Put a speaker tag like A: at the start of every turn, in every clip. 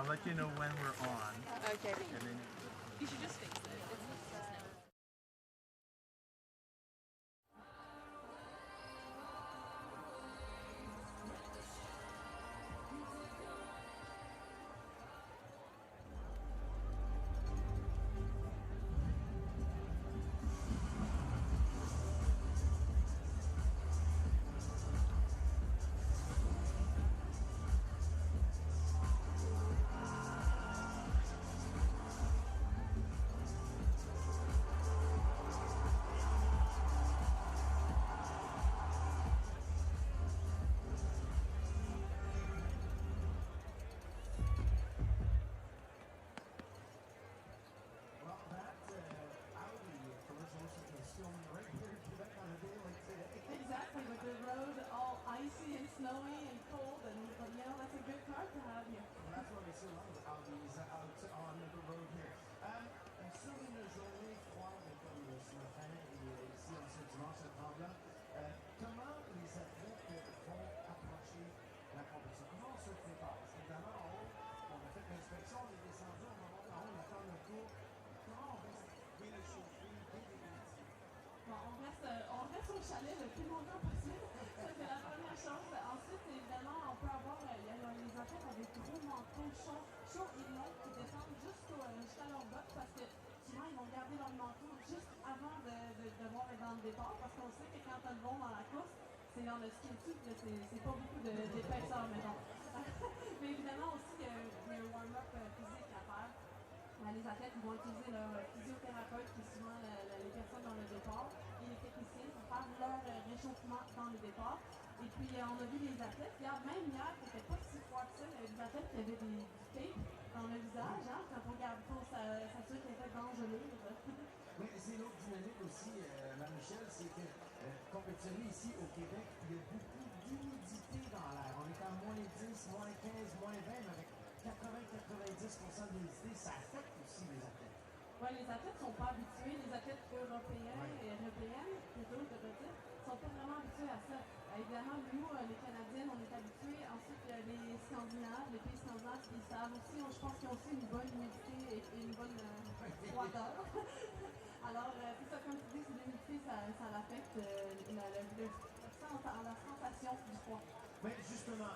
A: I'll let you know when we're on.
B: Okay.
A: And then
B: You should just fix it.
C: Well, that Audi commercial is filming right here in Quebec on a day like today.
D: Exactly, with the road all icy and snowy and cold, and but you know that's a good car to have here.
C: Well, that's why we see a lot of Audis out on the road here. Sur une journée froide comme ce matin et ici en ce dimanche à Tremblant, comment les athlètes vont approcher la compétition? Comment on se prépare? Parce qu'évidemment, en haut, on a fait l'inspection, on est descendu, on va monter en haut, on attend le tour. Comment on reste bien échauffé, bien dégoûté?
D: Bon, on reste au chalet le plus longtemps possible. Ça, c'est la première chose. Ensuite, évidemment, on peut avoir il y a les athlètes avec gros manteaux chauds et longs qui descendent jusqu'à leur bottes parce que souvent, ils vont garder leur manteau juste avant de devoir être dans le départ parce qu'on sait que quand elles vont dans la course, c'est dans le ski dessus, c'est pas beaucoup d'épaisseur, mettons. Mais évidemment aussi, il y a un warm-up physique à faire. Les athlètes ils vont utiliser leur physiothérapeute, qui est souvent les personnes dans le départ, et les techniciens pour faire leur réchauffement dans le départ. Et puis, on a vu les athlètes, même hier, qui n'était pas si froid que ça, il y avait des athlètes qui avaient du tape dans le visage, hein, quand on regarde pour s'assurer qu'ils étaient dangereux.
C: Oui, c'est l'autre dynamique aussi, Marie-Michel, c'est que compétitionner ici au Québec, il y a beaucoup d'humidité dans l'air. On est à moins 10, moins 15, moins 20, mais avec 80-90% d'humidité, ça affecte aussi les athlètes.
D: Oui, les athlètes ne sont pas habitués, les athlètes européens et européennes, plutôt, je veux dire, ne sont pas vraiment habitués à ça. Évidemment, nous, les Canadiennes, on est habitués. Ensuite, les Scandinaves, les pays scandinaves, ils savent aussi, je pense qu'ils ont aussi une bonne humidité et une bonne froideur. Alors, c'est ça, comme tu dis, c'est l'humidité, ça affecte la sensation du froid.
C: Mais justement,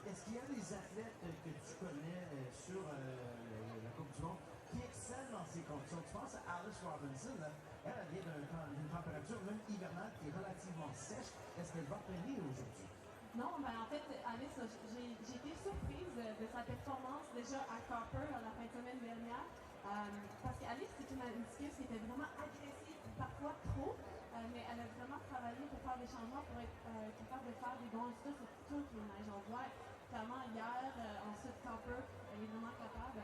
C: est-ce qu'il y a des athlètes que tu connais sur la Coupe du Monde qui excellent dans ces conditions? Tu penses à Alice Robinson, là, elle vient d'une température même hivernale qui est relativement sèche. Est-ce qu'elle va tenir aujourd'hui?
D: Non, ben en fait, Alice, j'ai été surprise de sa performance déjà à Copper la fin de semaine dernière. Parce qu'Alice, c'est une skieuse qui était vraiment agressive, parfois trop, mais elle a vraiment travaillé pour faire des changements, pour être capable de faire des bons résultats sur toutes les neiges. On voit clairement hier, ensuite Copper, elle est vraiment capable.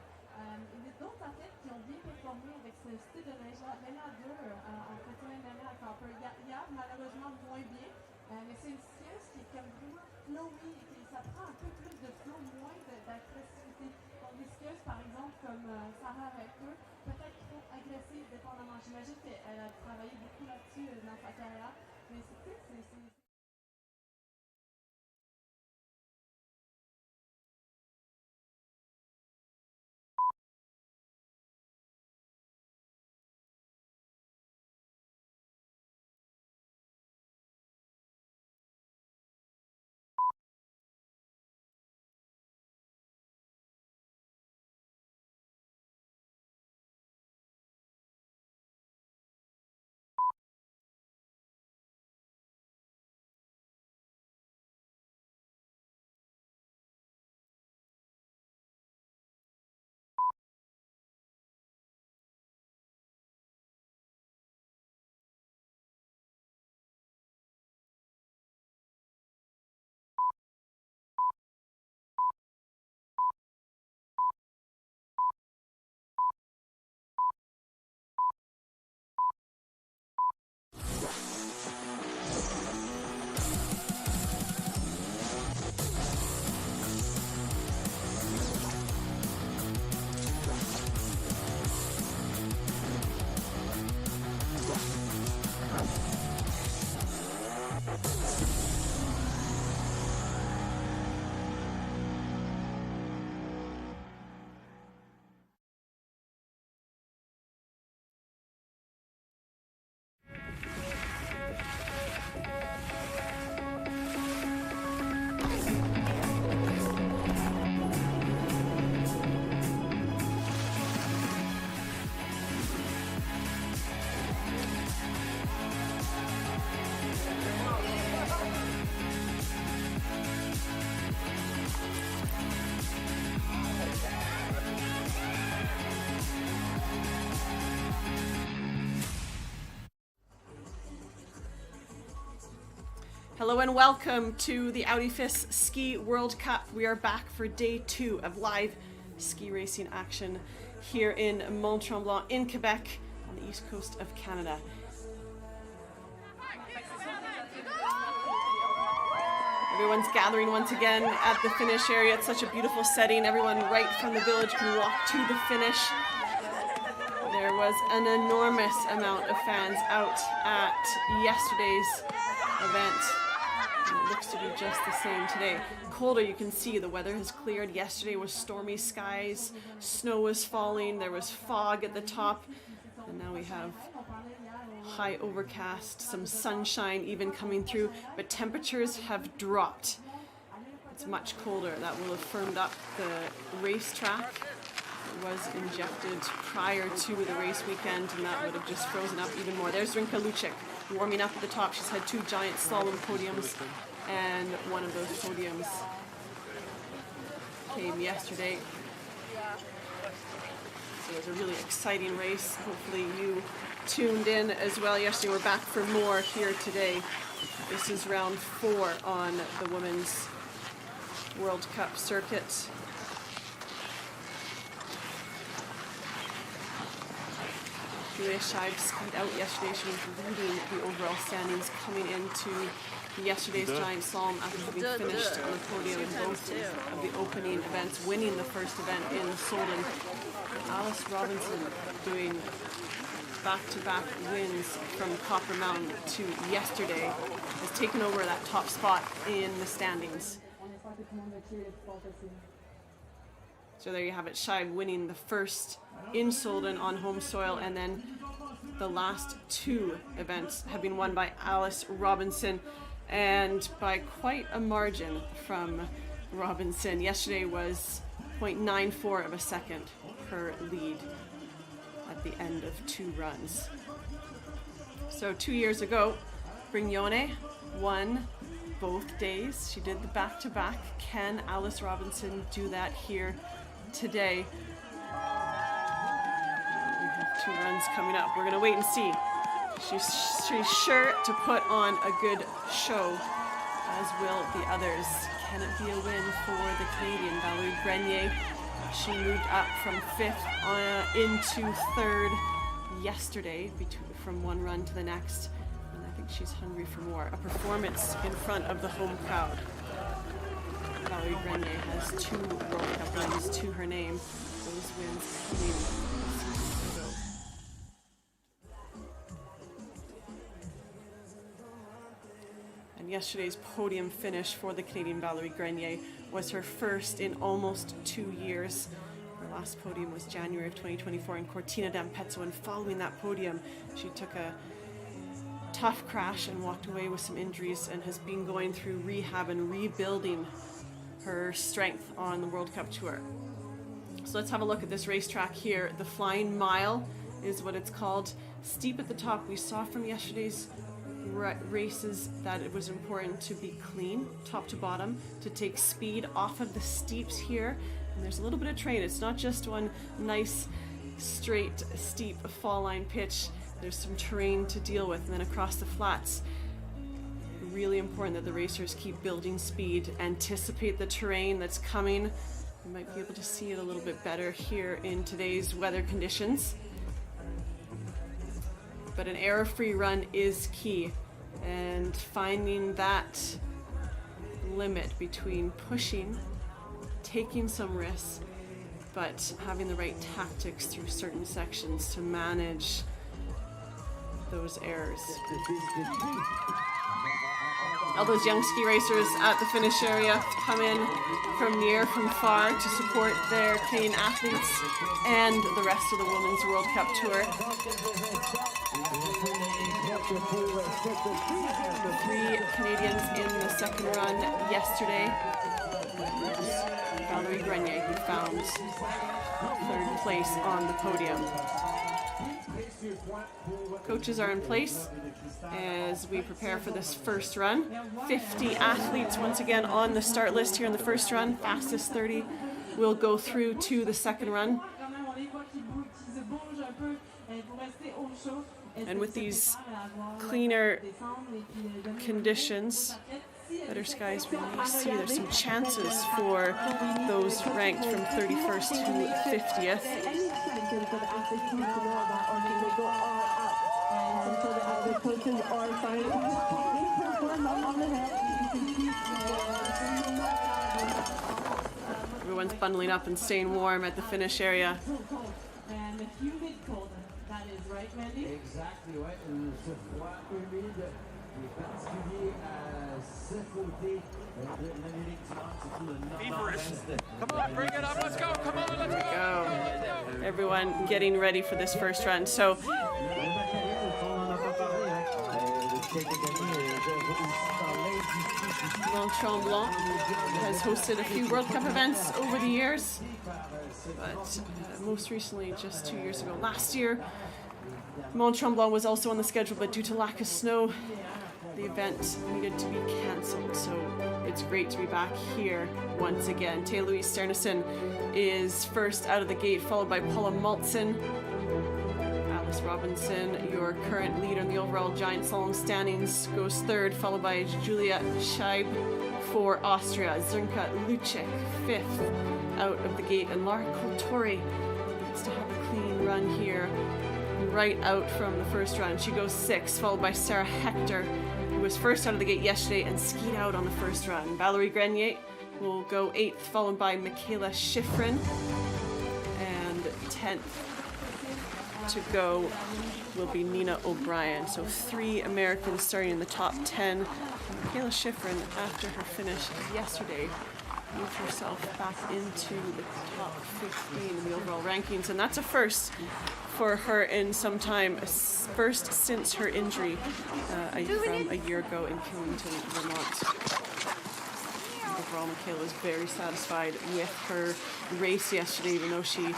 D: Il y a d'autres athlètes qui ont bien performé avec ce style de neige-là. Lena 2 en fin de semaine dernière à Copper. Hier, malheureusement, moins bien. Mais c'est une skieuse qui est comme vraiment flowy, et ça prend un peu plus de flow, moins d'agressivité. Donc des skieuses, par exemple, comme Sarah Rector, peut-être trop agressive dépendamment. J'imagine qu'elle a travaillé beaucoup là-dessus dans sa carrière. Mais c'est
A: Hello and welcome to the Audi FIS Ski World Cup. We are back for day 2 of live ski racing action here in Mont Tremblant in Quebec on the east coast of Canada. Everyone's gathering once again at the finish area. It's such a beautiful setting. Everyone right from the village can walk to the finish. There was an enormous amount of fans out at yesterday's event. And it looks to be just the same today. Colder, you can see the weather has cleared. Yesterday was stormy skies, snow was falling, there was fog at the top, and now we have high overcast, some sunshine even coming through, but temperatures have dropped. It's much colder. That will have firmed up the racetrack. It was injected prior to the race weekend, and that would have just frozen up even more. There's Rinka Lucic warming up at the top. She's had 2 giant slalom podiums, and one of those podiums came yesterday. So it was a really exciting race. Hopefully you tuned in as well yesterday. We're back for more here today. This is round 4 on the Women's World Cup circuit. Julia Scheib skied out yesterday. She was leading the overall standings coming into yesterday's giant slalom after having finished on the podium in both of the opening events, winning the first event in Solden. Alice Robinson doing back-to-back wins from Copper Mountain to yesterday has taken over that top spot in the standings. So there you have it, Scheib winning the first in Solden on home soil, and then the last 2 events have been won by Alice Robinson, and by quite a margin from Robinson. Yesterday was 0.94 of a second her lead at the end of 2 runs. So 2 years ago, Brignone won both days. She did the back-to-back. Can Alice Robinson do that here today? We have 2 runs coming up. We're gonna wait and see. She's sure to put on a good show, as will the others. Can it be a win for the Canadian Valerie Grenier? She moved up from 5th into 3rd yesterday, from one run to the next, and I think she's hungry for more. A performance in front of the home crowd. Valerie Grenier has 2 World Cup wins to her name. Those wins coming seasons ago. And yesterday's podium finish for the Canadian Valerie Grenier was her first in almost 2 years. Her last podium was January of 2024 in Cortina d'Ampezzo, and following that podium, she took a tough crash and walked away with some injuries, and has been going through rehab and rebuilding her strength on the World Cup Tour. So let's have a look at this racetrack here. The Flying Mile is what it's called. Steep at the top. We saw from yesterday's races that it was important to be clean top to bottom, to take speed off of the steeps here. And there's a little bit of terrain. It's not just one nice straight steep fall line pitch. There's some terrain to deal with, and then across the flats, really important that the racers keep building speed, anticipate the terrain that's coming. You might be able to see it a little bit better here in today's weather conditions. But an error-free run is key, and finding that limit between pushing, taking some risks, but having the right tactics through certain sections to manage those errors. All those young ski racers at the finish area come in from near, from far to support their Canadian athletes and the rest of the Women's World Cup Tour. 3 Canadians in the second run yesterday. Valerie Grenier, who found 3rd place on the podium. Coaches are in place as we prepare for this first run. 50 athletes once again on the start list here in the first run. Fastest 30 will go through to the second run. And with these cleaner conditions, better skies, we may see there's some chances for those ranked from 31st to 50th. Everyone's bundling up and staying warm at the finish area.
D: And humid cold, that is right, Randy?
C: Exactly, ouais. Ce froid humide qui est particulier à ce côté de l'Amérique du Nord, surtout le nord-est.
B: Come on, bring it up. Let's go. Come on, let's go.
A: Go. Everyone getting ready for this first run. So Tremblant has hosted a few World Cup events over the years, but most recently, just 2 years ago, last year, Tremblant was also on the schedule, but due to lack of snow, the event needed to be cancelled. So it's great to be back here once again. Louise Sterneson is first out of the gate, followed by Paula Maltzen. Alice Robinson, your current leader in the overall giant slalom standings, goes third, followed by Julia Scheib for Austria. Zrinka Lucek, fifth out of the gate, and Lara Coltori needs to have a clean run here right out from the first run. She goes sixth, followed by Sarah Hector, who was first out of the gate yesterday and skied out on the first run. Valerie Grenier will go eighth, followed by Michaela Schifrin, and 10th to go will be Nina O'Brien. So 3 Americans starting in the top 10. Michaela Schifrin, after her finish yesterday, moved herself back into the top 15 in the overall rankings, and that's a first for her in some time, first since her injury from a year ago in Killington, Vermont. Overall, Michaela was very satisfied with her race yesterday, even though she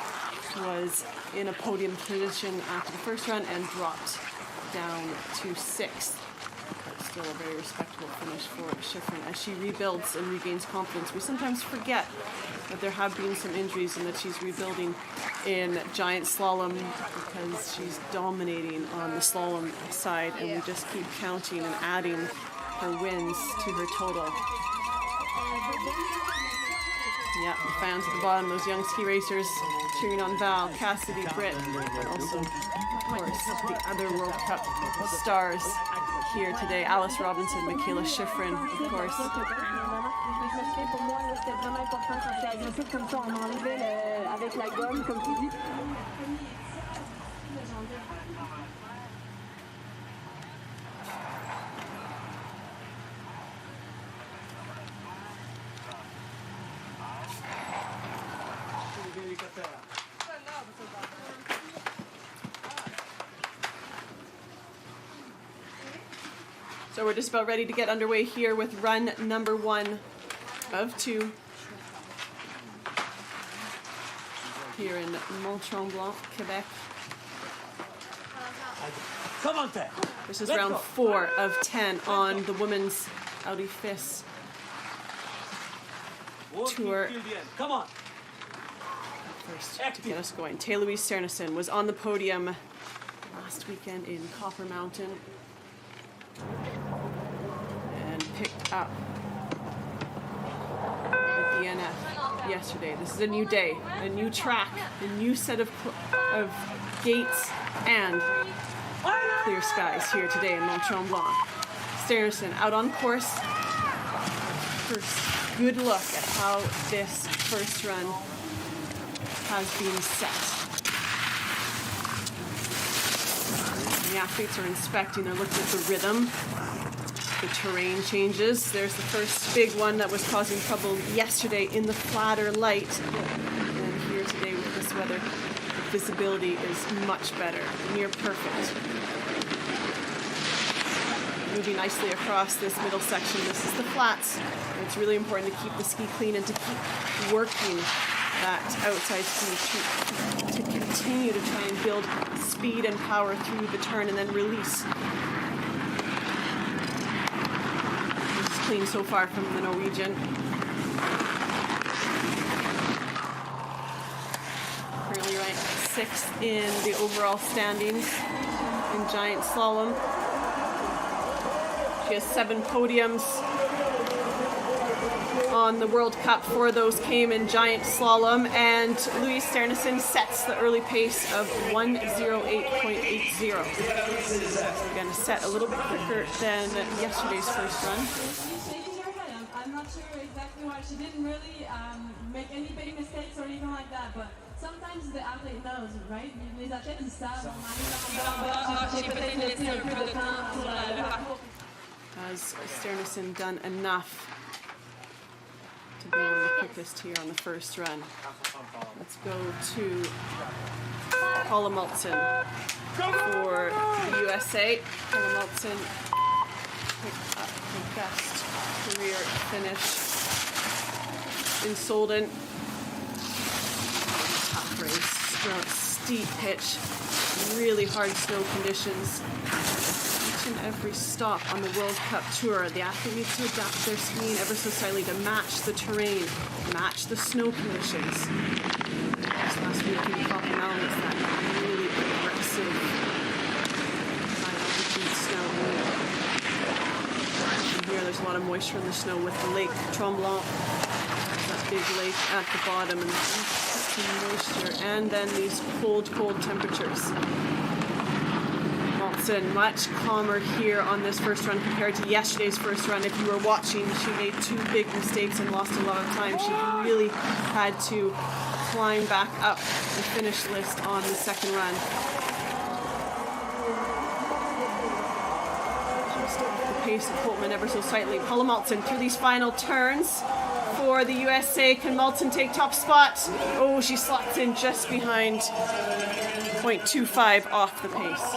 A: was in a podium position after the first run and dropped down to 6th. Still a very respectable finish for Schifrin as she rebuilds and regains confidence. We sometimes forget that there have been some injuries and that she's rebuilding in giant slalom because she's dominating on the slalom side, and we just keep counting and adding her wins to her total. Yeah, the fans at the bottom, those young ski racers cheering on Val, Cassidy, Britt, and also, of course, the other World Cup stars here today. Alice Robinson, Michaela Schifrin, of course. So we're just about ready to get underway here with run number 1 of 2 here in Mont-Tremblant, Quebec. This is round 4 of 10 on the women's Audi FIS Tour.
B: Come on.
A: First to get us going, Louise Sterneson was on the podium last weekend in Copper Mountain and picked up the DNF yesterday. This is a new day, a new track, a new set of gates and clear skies here today in Mont-Tremblant. Sterneson out on course. First good look at how this first run has been set. The athletes are inspecting, they're looking at the rhythm, the terrain changes. There's the first big one that was causing trouble yesterday in the flatter light. And here today with this weather, the visibility is much better, near perfect. Moving nicely across this middle section. This is the flats. And it's really important to keep the ski clean and to keep working that outside ski to continue to try and build speed and power through the turn and then release. This is clean so far from the Norwegian. Currently ranked 6th in the overall standings in giant slalom. She has 7 podiums on the World Cup. 4 of those came in giant slalom, and Louise Stearnesen sets the early pace of 1:08.80. Again, a set a little bit quicker than yesterday's first run.
D: She's shaking her head. I'm not sure exactly why. She didn't really make any big mistakes or anything like that, but sometimes the athlete knows, right? Les athlètes, ils savent. On arrive j'ai peut-être laissé un peu de temps pour le parcours.
A: Has Stearnesen done enough to be one of the quickest here on the first run? Let's go to Paula Maltson for the USA. Paula Maltson picked up her best career finish in Solden. Tough race, steep pitch, really hard snow conditions. Each and every stop on the World Cup Tour, the athlete needs to adapt their skiing ever so slightly to match the terrain, match the snow conditions. This last week we talked about that really aggressive high altitude snow. And here there's a lot of moisture in the snow with the lake Tremblant. That big lake at the bottom, and some moisture, and then these cold temperatures. Maltson much calmer here on this first run compared to yesterday's first run. If you were watching, she made 2 big mistakes and lost a lot of time. She really had to climb back up the finish list on the second run. Just off the pace of Holtman ever so slightly. Paula Maltson through these final turns. For the USA, can Maltson take top spot? Oh, she slots in just behind 0.25 off the pace.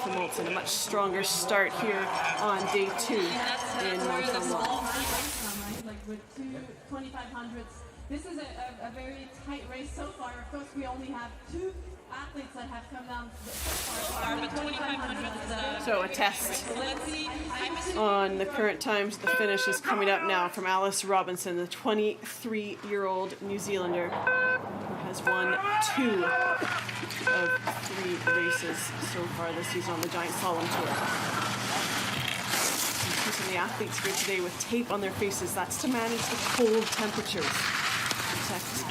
A: For Maltson, a much stronger start here on day 2 in Mont Tremblant.
D: Like with 2,500s. This is a very tight race so far. Of course, we only have 2 athletes that have come down so far, but 2,500 is
A: So a test on the current times. The finish is coming up now from Alice Robinson, the 23-year-old New Zealander who has won 2 of 3 races so far this season on the giant slalom tour. Some of the athletes here today with tape on their faces. That's to manage the cold temperatures, protect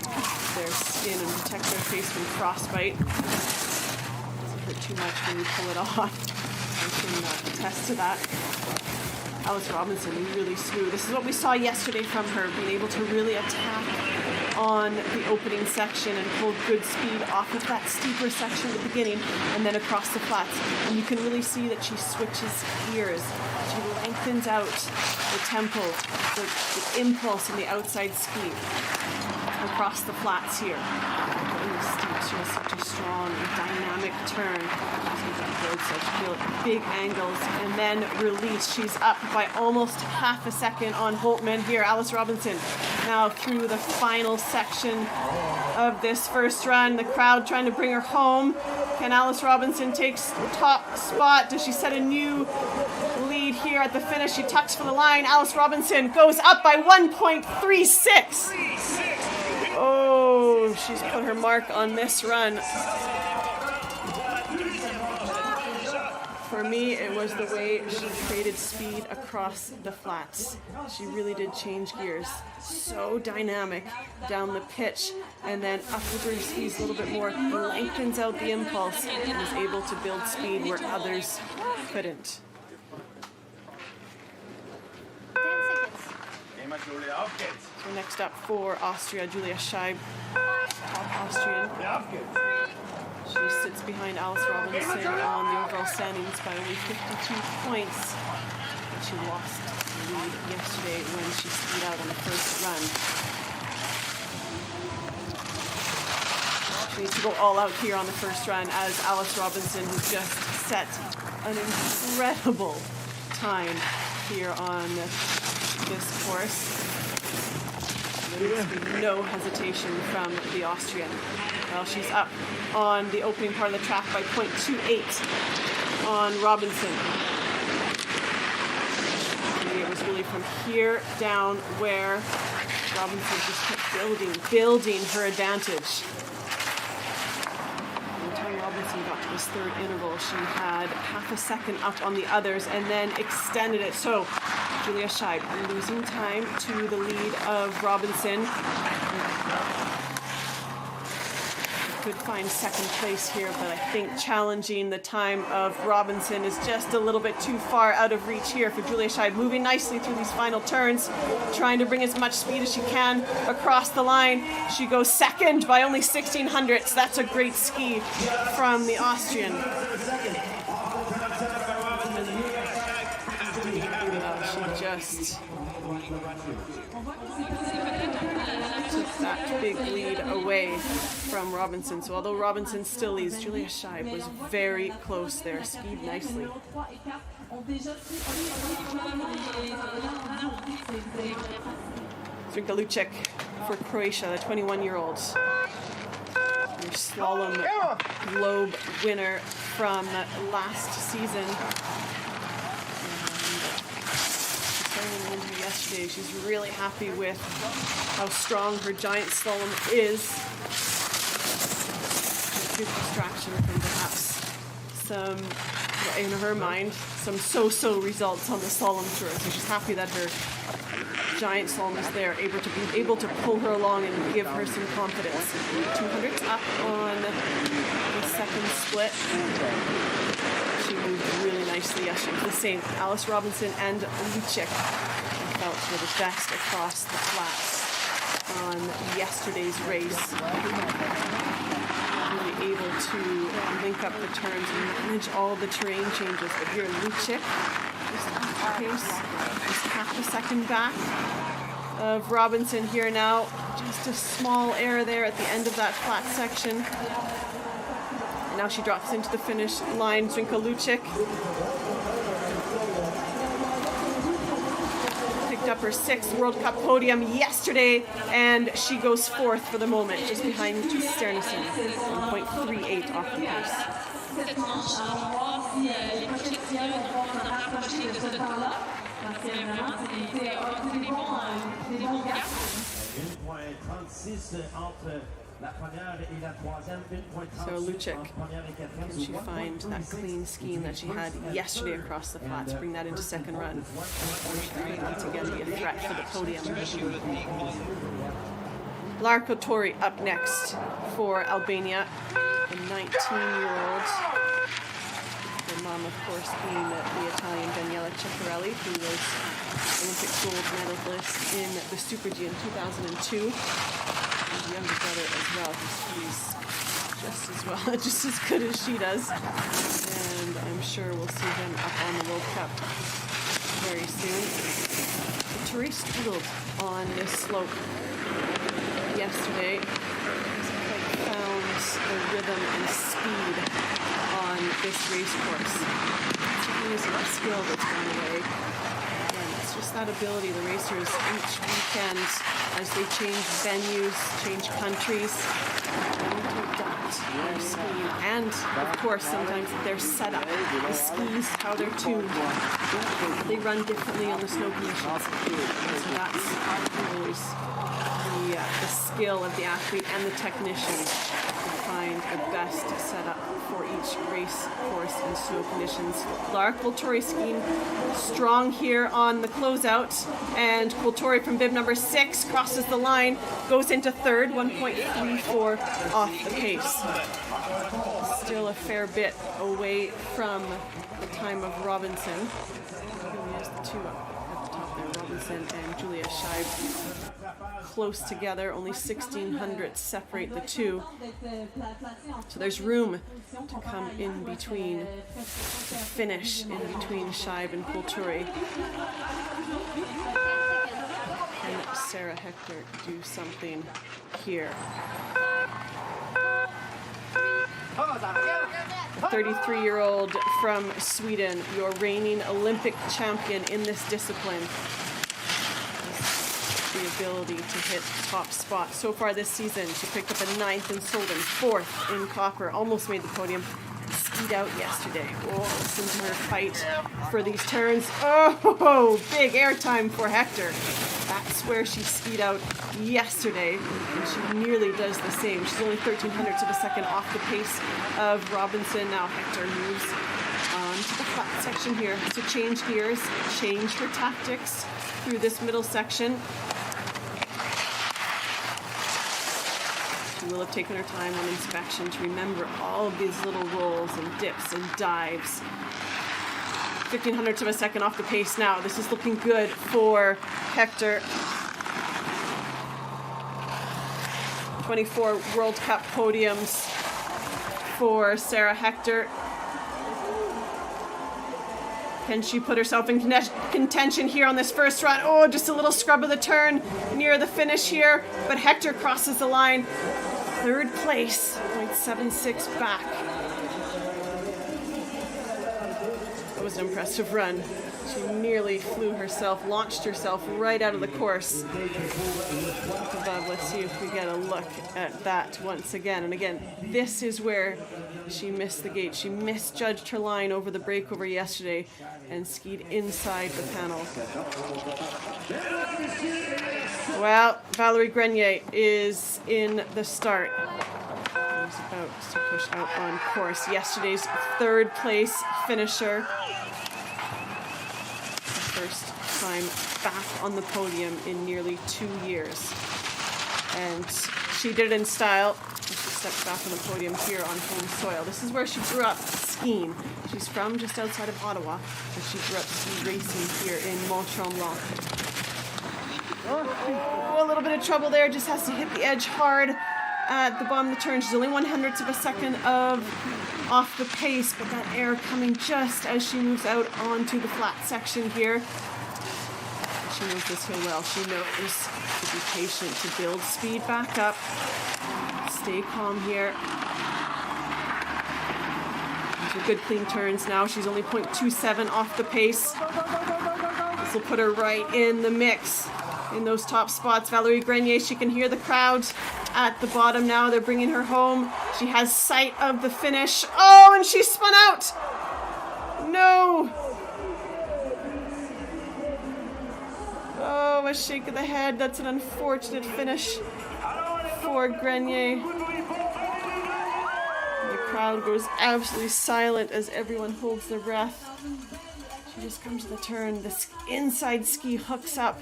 A: their skin and protect their face from frostbite. Doesn't hurt too much when you pull it off. I can attest to that. Alice Robinson, really smooth. This is what we saw yesterday from her, being able to really attack on the opening section and pull good speed off of that steeper section at the beginning and then across the flats. And you can really see that she switches gears. She lengthens out the tempo, the impulse in the outside ski across the flats here. In the steep, she has such a strong and dynamic turn. Such big angles, and then release. She's up by almost half a second on Holtman here. Alice Robinson now through the final section of this first run. The crowd trying to bring her home. Can Alice Robinson take the top spot? Does she set a new lead here at the finish? She tucks for the line. Alice Robinson goes up by 1.36. Oh, she's put her mark on this run. For me, it was the way she traded speed across the flats. She really did change gears. So dynamic down the pitch, and then up with her skis a little bit more, lengthens out the impulse, and is able to build speed where others couldn't.
E: 10 seconds.
A: So next up for Austria, Julia Scheib, top Austrian. She sits behind Alice Robinson on the overall standings by only 52 points. But she lost the lead yesterday when she skied out on the first run. She needs to go all out here on the first run, as Alice Robinson has just set an incredible time here on this course. There needs to be no hesitation from the Austrian. Well, she's up on the opening part of the track by 0.28 on Robinson. For me, it was Julie from here down where Robinson just kept building her advantage. By the time Robinson got to this third interval, she had half a second up on the others and then extended it. So Julia Scheib losing time to the lead of Robinson. Could find second place here, but I think challenging the time of Robinson is just a little bit too far out of reach here for Julia Scheib. Moving nicely through these final turns, trying to bring as much speed as she can across the line. She goes second by only 1600ths. That's a great ski from the Austrian. She just took that big lead away from Robinson. So although Robinson still leads, Julia Scheib was very close there, skied nicely. Zrinka Lucic for Croatia, the 21-year-old. Your slalom globe winner from last season. In the interview yesterday, she's really happy with how strong her giant slalom is. A good distraction from perhaps some, in her mind, some so-so results on the slalom tour. So she's happy that her giant slalom is there, able to pull her along and give her some confidence. 200s up on the second split. She moved really nicely yesterday. The same, Alice Robinson and Lucic felt were the best across the flats on yesterday's race. Really able to link up the turns and manage all the terrain changes. But here, Lucic just off the pace, just half a second back of Robinson here now. Just a small error there at the end of that flat section. And now she drops into the finish line. Zrinka Lucic picked up her 6th World Cup podium yesterday, and she goes 4th for the moment, just behind Sternissen, 1.38 off the pace. So Lucic, can she find that clean skiing that she had yesterday across the flats, bring that into second run? Once again, be a threat for the podium. Larko Tori up next for Albania, the 19-year-old. Her mom, of course, being the Italian Daniela Ceccarelli, who was Olympic gold medalist in the Super G in 2002. His younger brother as well, who skis just as good as she does. And I'm sure we'll see them up on the World Cup very soon. The Tori struggled on this slope yesterday. Hasn't quite found the rhythm and speed on this race course. It's really a skill that's gone away. And it's just that ability, the racers each weekend, as they change venues, change countries, to adapt their skiing. And of course, sometimes their setup, the skis, how they're tuned. They run differently on the snow conditions. And so that's always the skill of the athlete and the technician to find the best setup for each race course and snow conditions. Lara Kultori skiing strong here on the closeout, and Kultori from bib number 6 crosses the line, goes into third, 1.34 off the pace. Still a fair bit away from the time of Robinson. Here's the two up at the top there, Robinson and Julia Scheib. Close together, only 1600 separate the two. So there's room to come in between, to finish in between Scheib and Kulturi. Can Sarah Hector do something here? The 33-year-old from Sweden, your reigning Olympic champion in this discipline. The ability to hit top spots. So far this season, she picked up a 9th in Solden, 4th in Copper, almost made the podium, skied out yesterday. Oh, listen to her fight for these turns. Oh, big airtime for Hector. That's where she skied out yesterday, and she nearly does the same. She's only 0.13 of a second off the pace of Robinson. Now Hector moves on to the flat section here to change gears, change her tactics through this middle section. She will have taken her time on inspection to remember all of these little rolls and dips and dives. 0.15 of a second off the pace now. This is looking good for Hector. 24 World Cup podiums for Sarah Hector. Can she put herself in contention here on this first run? Oh, just a little scrub of the turn near the finish here. But Hector crosses the line. Third place, 0.76 back. That was an impressive run. She nearly flew herself, launched herself right out of the course. Let's see if we get a look at that once again. And again, this is where she missed the gate. She misjudged her line over the breakover yesterday and skied inside the panel. Well, Valerie Grenier is in the start. She's about to push out on course. Yesterday's third place finisher. First time back on the podium in nearly 2 years. And she did it in style. She stepped back on the podium here on home soil. This is where she grew up skiing. She's from just outside of Ottawa, but she grew up ski racing here in Mont Tremblant. Oh, a little bit of trouble there. Just has to hit the edge hard at the bottom of the turn. She's only 0.01 of a second off the pace, but that air coming just as she moves out onto the flat section here. She knows this hill well. She knows to be patient, to build speed back up. Stay calm here. These are good clean turns now. She's only 0.27 off the pace. This will put her right in the mix in those top spots. Valerie Grenier, she can hear the crowd at the bottom now. They're bringing her home. She has sight of the finish. Oh, and she spun out. No. Oh, a shake of the head. That's an unfortunate finish for Grenier. The crowd goes absolutely silent as everyone holds their breath. She just comes to the turn. The inside ski hooks up.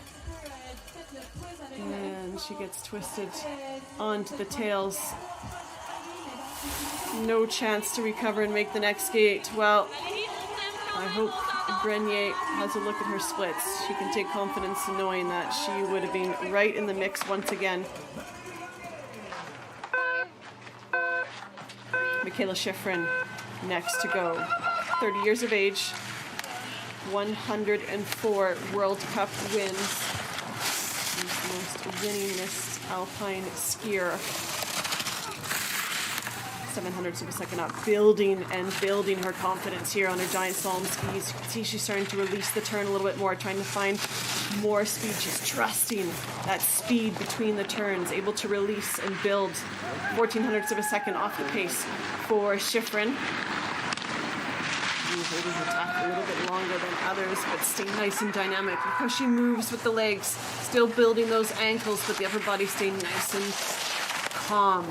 A: And she gets twisted onto the tails. No chance to recover and make the next gate. Well, I hope Grenier has a look at her splits. She can take confidence in knowing that she would have been right in the mix once again. Michaela Schifrin next to go. 30 years of age, 104 World Cup wins. She's the most winningest Alpine skier. 0.07 of a second up, building her confidence here on her giant slalom skis. You can see she's starting to release the turn a little bit more, trying to find more speed. She's trusting that speed between the turns, able to release and build. 0.14 of a second off the pace for Schifrin. Holding her tack a little bit longer than others, but staying nice and dynamic. Look how she moves with the legs, still building those ankles, but the upper body staying nice and calm.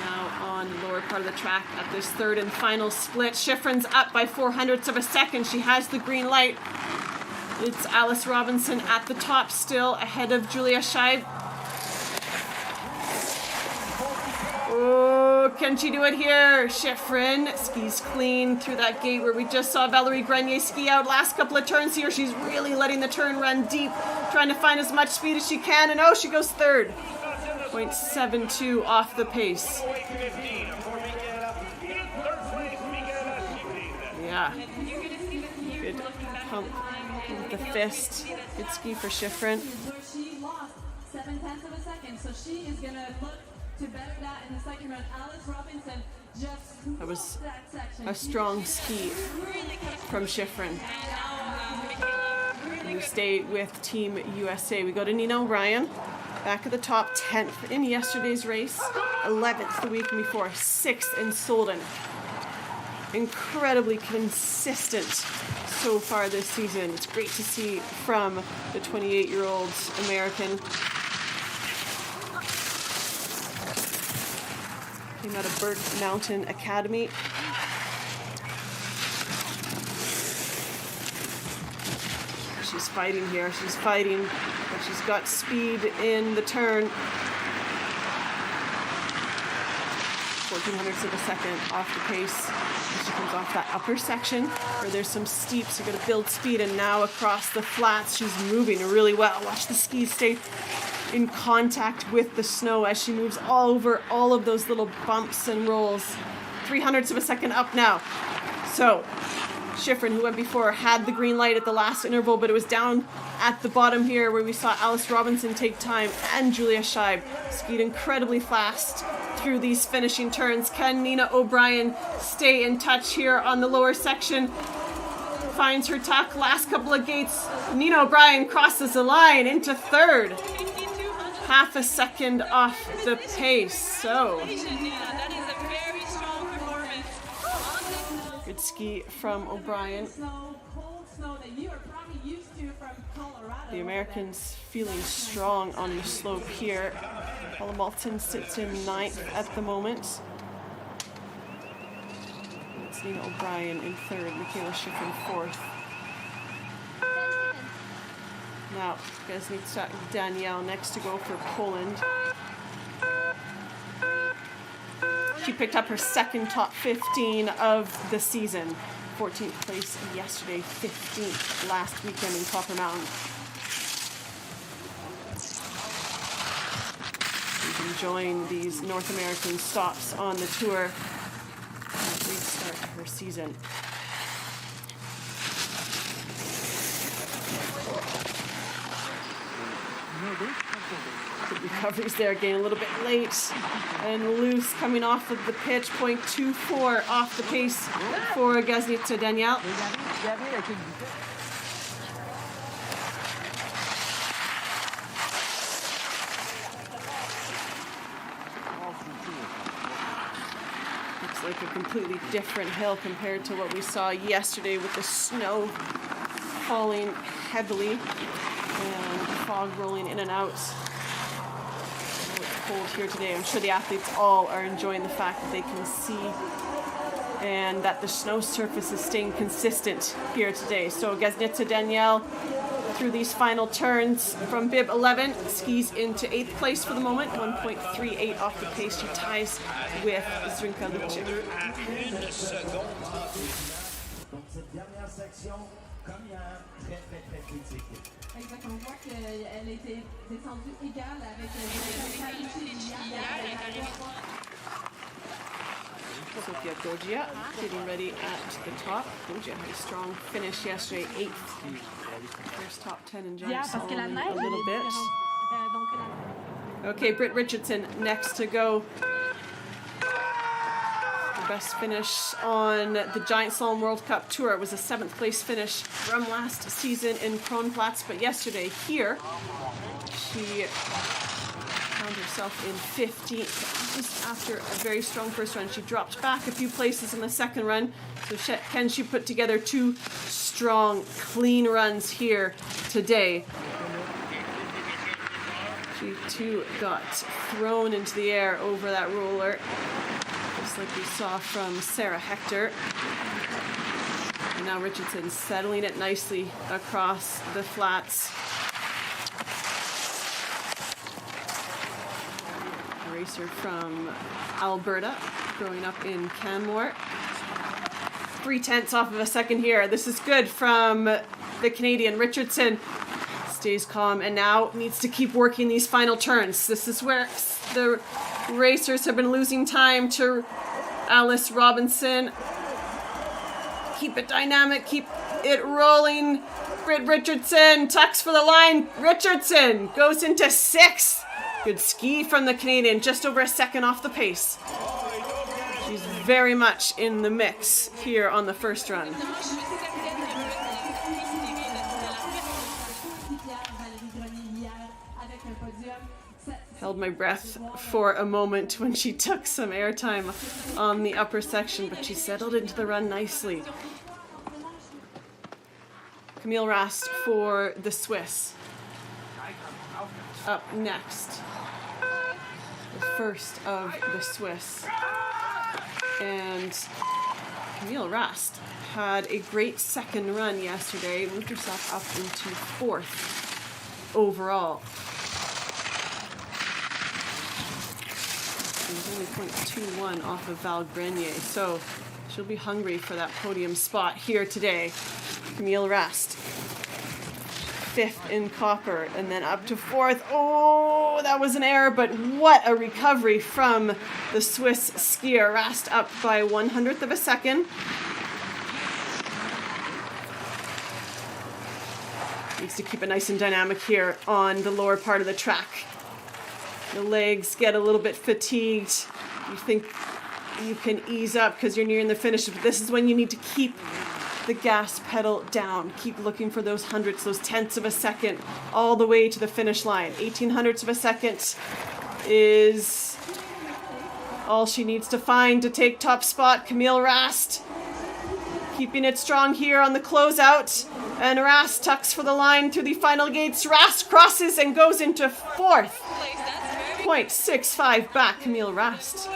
A: Now on the lower part of the track at this third and final split. Schifrin's up by 0.04 of a second. She has the green light. It's Alice Robinson at the top still, ahead of Julia Scheib. Oh, can she do it here? Schifrin skis clean through that gate where we just saw Valerie Grenier ski out. Last couple of turns here, she's really letting the turn run deep, trying to find as much speed as she can, and oh, she goes third. 0.72 off the pace. Yeah. Good pump with the fist. Good ski for Schifrin.
D: She lost 0.7 of a second, so she is going to look to better that in the second round. Alice Robinson just
A: that was
D: that section.
A: a strong ski from Schifrin. We stay with Team USA. We go to Nina O'Brien. Back at the top, 10th in yesterday's race, 11th the week before, 6th in Solden. Incredibly consistent so far this season. It's great to see from the 28-year-old American. Came out of Burke Mountain Academy. She's fighting here. She's fighting, but she's got speed in the turn. 1400ths of a second off the pace. As she comes off that upper section where there's some steeps. You got to build speed, and now across the flats, she's moving really well. Watch the skis stay in contact with the snow as she moves all over all of those little bumps and rolls. 300ths of a second up now. So Schifrin, who went before, had the green light at the last interval, but it was down at the bottom here where we saw Alice Robinson take time and Julia Scheib skied incredibly fast through these finishing turns. Can Nina O'Brien stay in touch here on the lower section? Finds her tuck, last couple of gates. Nina O'Brien crosses the line into third. Half a second off the pace, so good ski from O'Brien. The Americans feeling strong on the slope here. Paula Malton sits in 9th at the moment. It's Nina O'Brien in 3rd, Michaela Schifrin 4th. Now, Gesnica Danielle next to go for Poland. She picked up her second top 15 of the season. 14th place yesterday, 15th last weekend in Copper Mountain. She's enjoying these North American stops on the tour as we start her season. The recoveries there, getting a little bit late and loose coming off of the pitch. 0.24 off the pace for Gesnica Danielle. Looks like a completely different hill compared to what we saw yesterday with the snow falling heavily and fog rolling in and out. It's cold here today. I'm sure the athletes all are enjoying the fact that they can see and that the snow surface is staying consistent here today. So Gesnica Danielle through these final turns from bib 11 skis into 8th place for the moment. 1.38 off the pace. She ties with Zrinka Lucic.
D: Exactement, on voit qu'elle était descendue égale avec
A: Sofia Goggia getting ready at the top. Goggia had a strong finish yesterday, 8th. First top 10 in Giant Slalom a little bit. Okay, Britt Richardson next to go. Best finish on the Giant Slalom World Cup Tour. It was a 7th place finish from last season in Kronplatz, but yesterday here she found herself in 15th just after a very strong first run. She dropped back a few places in the second run, so can she put together 2 strong, clean runs here today? She too got thrown into the air over that roller, just like we saw from Sarah Hector. And now Richardson settling it nicely across the flats. A racer from Alberta, growing up in Canmore. 0.3 off of a second here. This is good from the Canadian. Richardson stays calm and now needs to keep working these final turns. This is where the racers have been losing time to Alice Robinson. Keep it dynamic, keep it rolling. Britt Richardson tucks for the line. Richardson goes into 6th. Good ski from the Canadian, just over a second off the pace. She's very much in the mix here on the first run. Held my breath for a moment when she took some airtime on the upper section, but she settled into the run nicely. Camille Rast for the Swiss. Up next, the first of the Swiss. And Camille Rast had a great second run yesterday, moved herself up into 4th overall. She was only 0.21 off of Val Grenier, so she'll be hungry for that podium spot here today. Camille Rast, 5th in copper, and then up to 4th. Oh, that was an error, but what a recovery from the Swiss skier. Rast up by 1/100th of a second. Needs to keep it nice and dynamic here on the lower part of the track. The legs get a little bit fatigued. You think you can ease up because you're nearing the finish, but this is when you need to keep the gas pedal down. Keep looking for those hundredths, those tenths of a second, all the way to the finish line. 1800ths of a second is all she needs to find to take top spot. Camille Rast keeping it strong here on the closeout. And Rast tucks for the line through the final gates. Rast crosses and goes into 4th. 0.65 back, Camille Rast.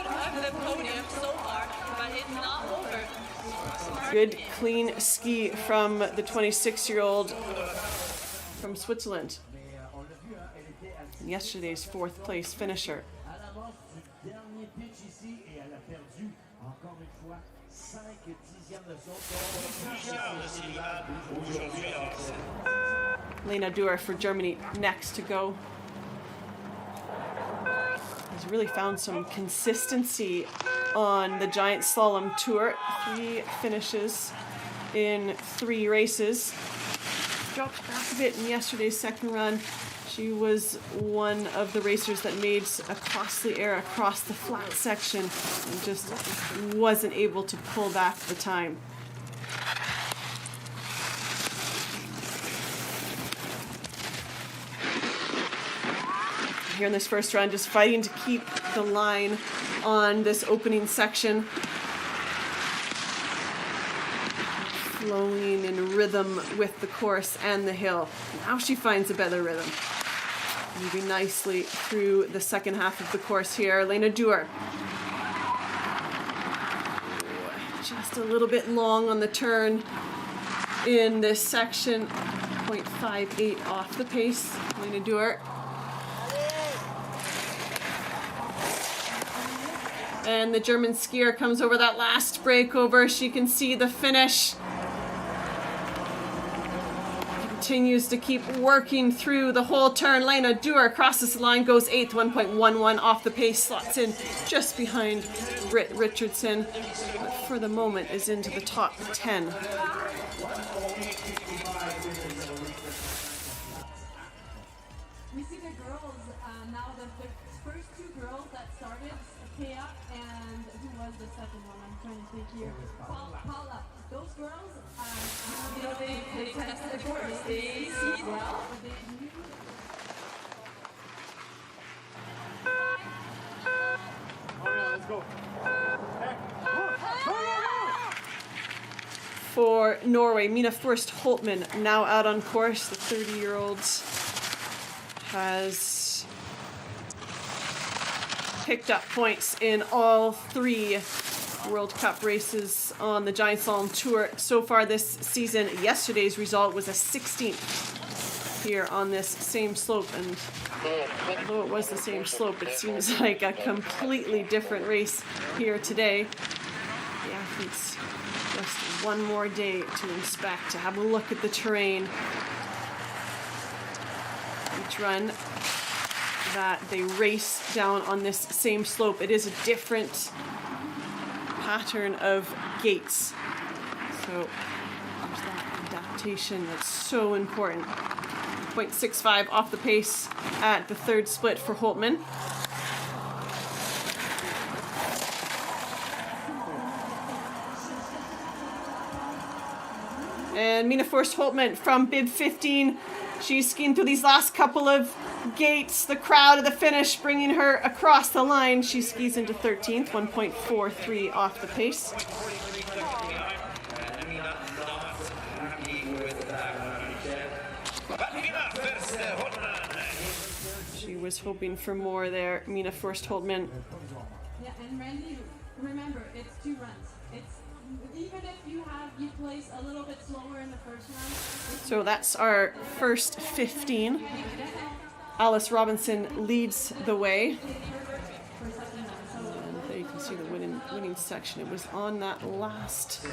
A: Good clean ski from the 26-year-old from Switzerland. And yesterday's 4th place finisher. Lena Dürr for Germany next to go. Has really found some consistency on the giant slalom tour. 3 finishes in 3 races. Dropped back a bit in yesterday's second run. She was one of the racers that made a costly error across the flat section and just wasn't able to pull back the time. Here in this first run, just fighting to keep the line on this opening section. Flowing in rhythm with the course and the hill. Now she finds a better rhythm. Moving nicely through the second half of the course here. Lena Dürr. Just a little bit long on the turn in this section. 0.58 off the pace. Lena Dürr. And the German skier comes over that last breakover. She can see the finish. Continues to keep working through the whole turn. Lena Dürr crosses the line, goes 8th, 1.11 off the pace, slots in just behind Britt Richardson, but for the moment is into the top 10.
D: We see the girls now, the first 2 girls that started, Kea and who was the second one? I'm trying to think here. Paula. Those girls, they tested the course. They see well, but they knew.
B: Let's go.
A: For Norway, Mina Furst Holtman now out on course. The 30-year-old has picked up points in all 3 World Cup races on the Giant Slalom Tour so far this season. Yesterday's result was a 16th here on this same slope, and although it was the same slope, it seems like a completely different race here today. The athletes just one more day to inspect, to have a look at the terrain. Each run that they race down on this same slope, it is a different pattern of gates. So there's that adaptation that's so important. 0.65 off the pace at the 3rd split for Holtman. And Mina Furst Holtman from bib 15. She's skiing through these last couple of gates. The crowd at the finish bringing her across the line. She skis into 13th, 1.43 off the pace. She was hoping for more there, Mina Forst-Holtman.
D: Yeah, and Randy, remember, it's 2 runs. It's even if you place a little bit slower in the first run.
A: So that's our first 15. Alice Robinson leads the way. And there you can see the winning section. It was on that last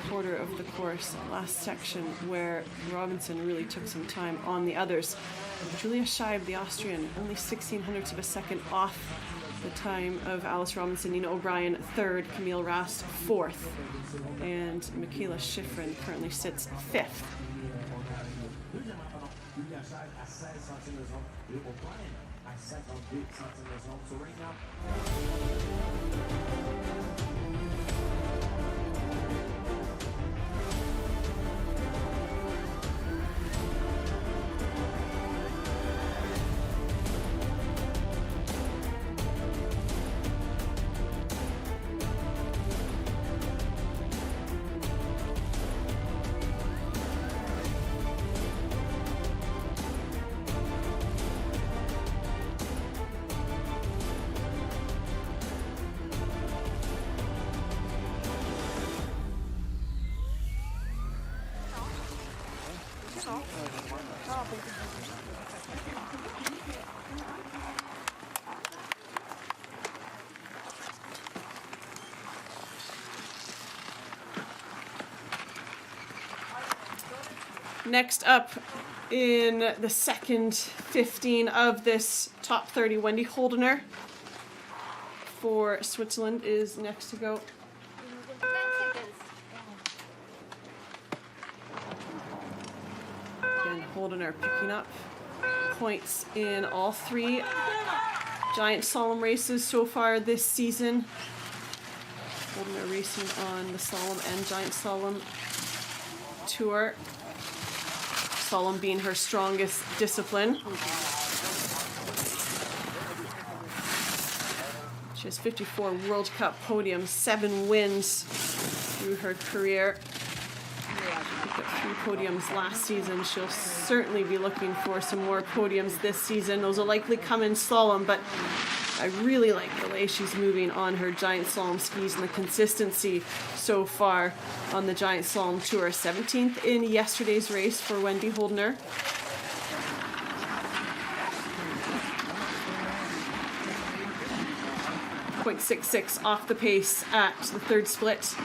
A: quarter of the course, last section, where Robinson really took some time on the others. Julia Scheib, the Austrian, only 1600ths of a second off the time of Alice Robinson. Nina O'Brien, 3rd. Camille Rast, 4th. And Michaela Schifrin currently sits 5th.
C: So right now,
A: Next up in the second 15 of this top 30, Wendy Holdener for Switzerland is next to go. Again, Holdener picking up points in all 3 giant slalom races so far this season. Holdener racing on the slalom and giant slalom tour. Slalom being her strongest discipline. She has 54 World Cup podiums, 7 wins through her career. She picked up 3 podiums last season. She'll certainly be looking for some more podiums this season. Those will likely come in slalom, but I really like the way she's moving on her giant slalom skis and the consistency so far on the giant slalom tour. 17th in yesterday's race for Wendy Holdener. .66 off the pace at the 3rd split.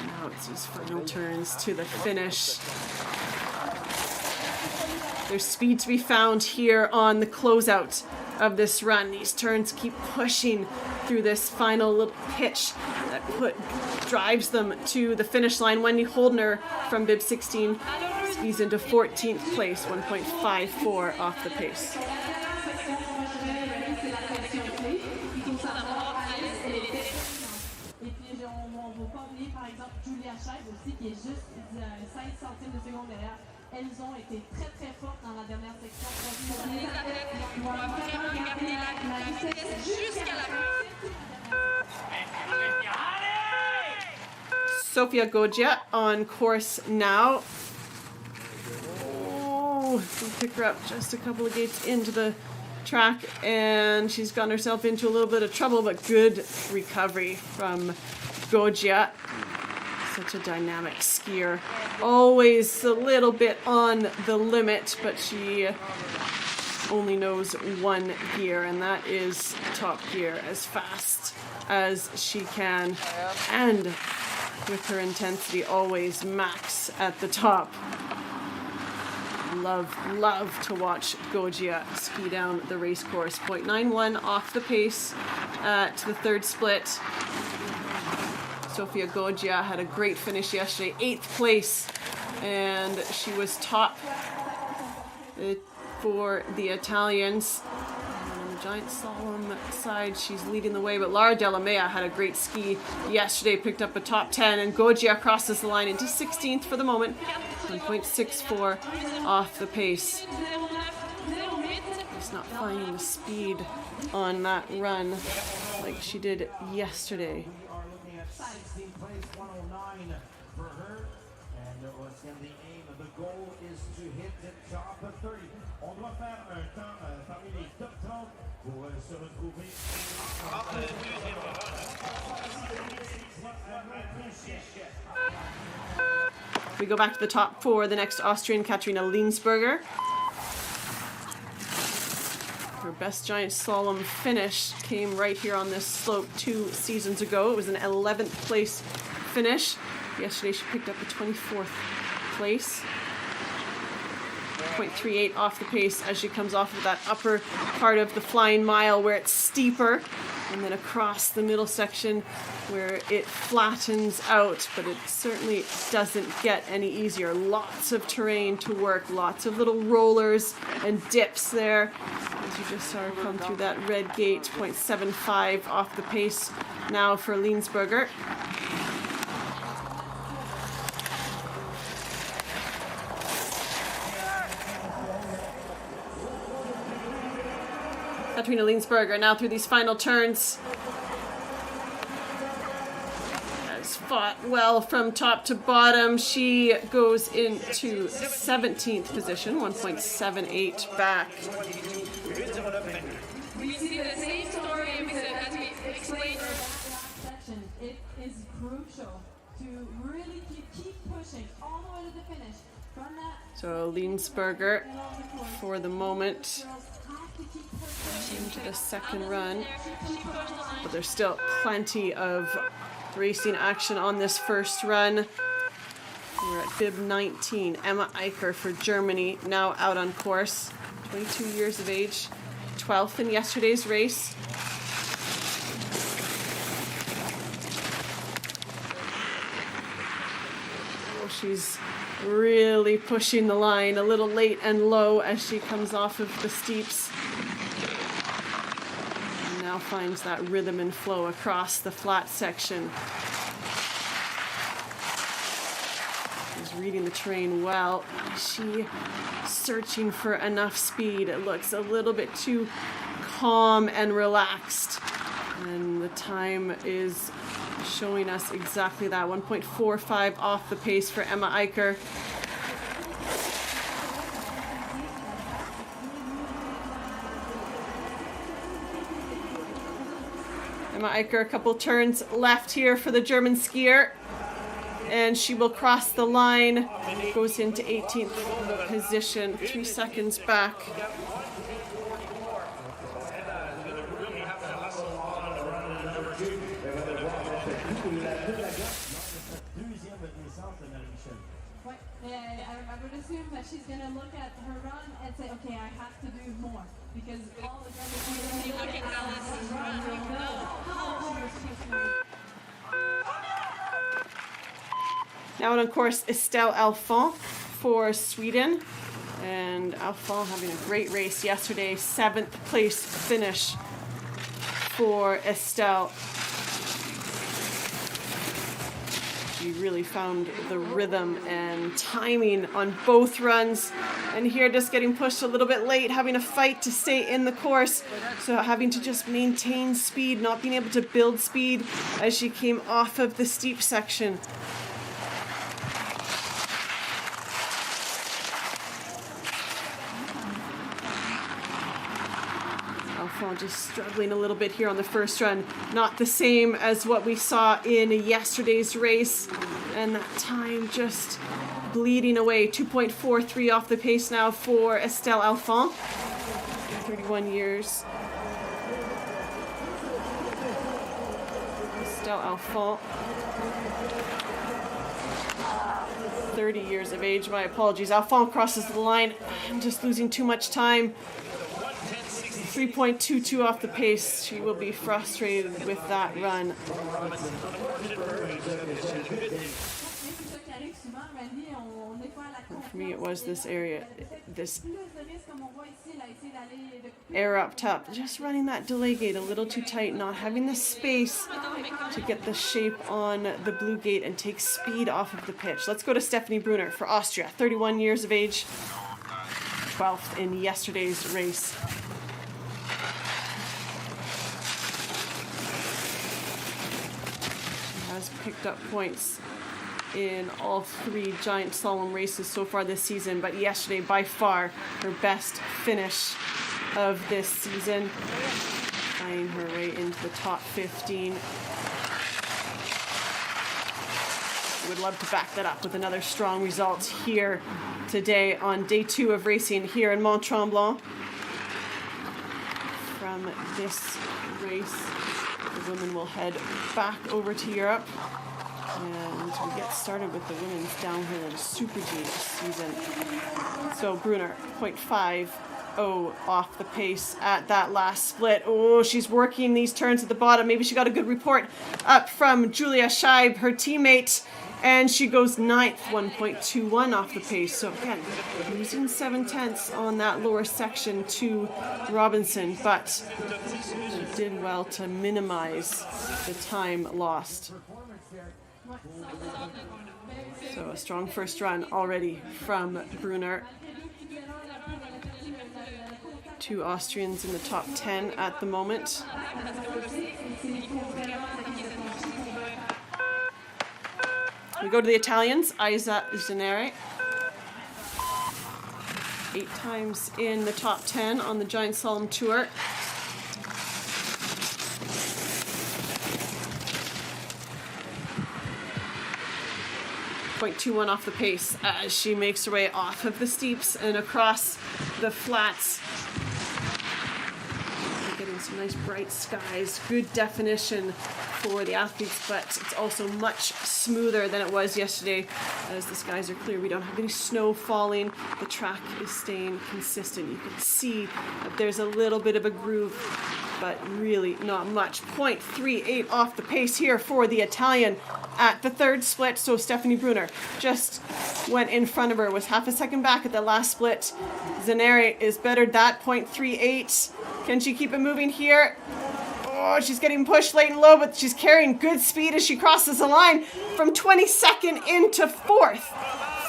A: Now it's these final turns to the finish. There's speed to be found here on the closeout of this run. These turns keep pushing through this final little pitch that drives them to the finish line. Wendy Holdener from bib 16 skis into 14th place, 1.54 off the pace.
D: Elles ont été très très fortes dans la dernière section.
A: Sofia Goggia on course now. Oh, we pick her up just a couple of gates into the track, and she's gotten herself into a little bit of trouble, but good recovery from Goggia. Such a dynamic skier. Always a little bit on the limit, but she only knows 1 gear, and that is top gear, as fast as she can. And with her intensity always max at the top. Love to watch Goggia ski down the race course. 0.91 off the pace at the 3rd split. Sofia Goggia had a great finish yesterday, 8th place, and she was top for the Italians. And giant slalom side, she's leading the way, but Lara Delamea had a great ski yesterday, picked up a top 10, and Gojia crosses the line into 16th for the moment, 1.64 off the pace. Just not finding the speed on that run like she did yesterday.
C: We are looking at 16th place, 109 for her. And what's going to be the aim? The goal is to hit the top of 30. On doit faire un temps parmi les top 30 pour se retrouver.
A: We go back to the top 4. The next Austrian, Katharina Linsberger. Her best giant slalom finish came right here on this slope 2 seasons ago. It was an 11th place finish. Yesterday she picked up a 24th place. 0.38 off the pace as she comes off of that upper part of the flying mile where it's steeper, and then across the middle section where it flattens out, but it certainly doesn't get any easier. Lots of terrain to work, lots of little rollers and dips there. As you just saw her come through that red gate, 0.75 off the pace now for Linsberger. Katharina Linsberger now through these final turns has fought well from top to bottom. She goes into 17th position, 1.78 back.
E: We see the same story as we explained.
D: Section, it is crucial to really keep pushing all the way to the finish. From that,
A: So Linsberger for the moment into the second run, but there's still plenty of racing action on this first run. We're at bib 19. Emma Eicher for Germany, now out on course, 22 years of age, 12th in yesterday's race. Oh, she's really pushing the line, a little late and low as she comes off of the steeps. And now finds that rhythm and flow across the flat section. She's reading the terrain well. She searching for enough speed. It looks a little bit too calm and relaxed. And the time is showing us exactly that. 1.45 off the pace for Emma Eicher. Emma Eicher, a couple turns left here for the German skier. And she will cross the line, goes into 18th position, 3 seconds back.
D: I would assume that she's going to look at her run and say, okay, I have to do more. Because all the
A: Now on course, Estelle Alphon for Sweden. And Alphon having a great race yesterday, 7th place finish for Estelle. She really found the rhythm and timing on both runs. And here just getting pushed a little bit late, having a fight to stay in the course. So having to just maintain speed, not being able to build speed as she came off of the steep section. Just struggling a little bit here on the first run. Not the same as what we saw in yesterday's race. And that time just bleeding away. 2.43 off the pace now for Estelle Alphon. 31 years. Estelle Alphon. 30 years of age. My apologies. Alphon crosses the line. I'm just losing too much time. 3.22 off the pace. She will be frustrated with that run. For me, it was this area, this Air up top, just running that delay gate a little too tight, not having the space to get the shape on the blue gate and take speed off of the pitch. Let's go to Stephanie Brunner for Austria, 31 years of age, 12th in yesterday's race. She has picked up points in all 3 giant slalom races so far this season, but yesterday by far her best finish of this season, finding her way into the top 15. Would love to back that up with another strong result here today on day 2 of racing here in Mont Tremblant. From this race, the women will head back over to Europe. And we get started with the women's downhill and Super G this season. So Brunner, 0.50 off the pace at that last split. Oh, she's working these turns at the bottom. Maybe she got a good report up from Julia Scheib, her teammate. And she goes 9th, 1.21 off the pace. So again, losing 7/10 on that lower section to Robinson, but she did well to minimize the time lost. So a strong first run already from Brunner. 2 Austrians in the top 10 at the moment. We go to the Italians, Isa Zaneri. 8 times in the top 10 on the Giant Slalom Tour. .21 off the pace as she makes her way off of the steeps and across the flats. We're getting some nice bright skies, good definition for the athletes, but it's also much smoother than it was yesterday as the skies are clear. We don't have any snow falling. The track is staying consistent. You can see that there's a little bit of a groove, but really not much. 0.38 off the pace here for the Italian at the 3rd split. So Stephanie Brunner just went in front of her, was half a second back at the last split. Zaneri is bettered that, 0.38. Can she keep it moving here? Oh, she's getting pushed late and low, but she's carrying good speed as she crosses the line from 22nd into 4th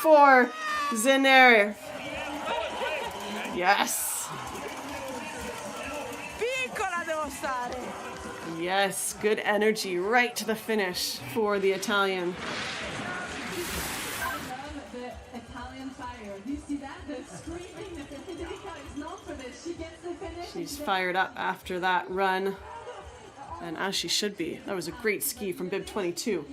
A: for Zaneri. Yes. Yes, good energy right to the finish for the Italian.
D: I love the Italian fire. Do you see that? The screaming, the Federica is known for this. She gets the finish.
A: She's fired up after that run, and as she should be. That was a great ski from bib 22.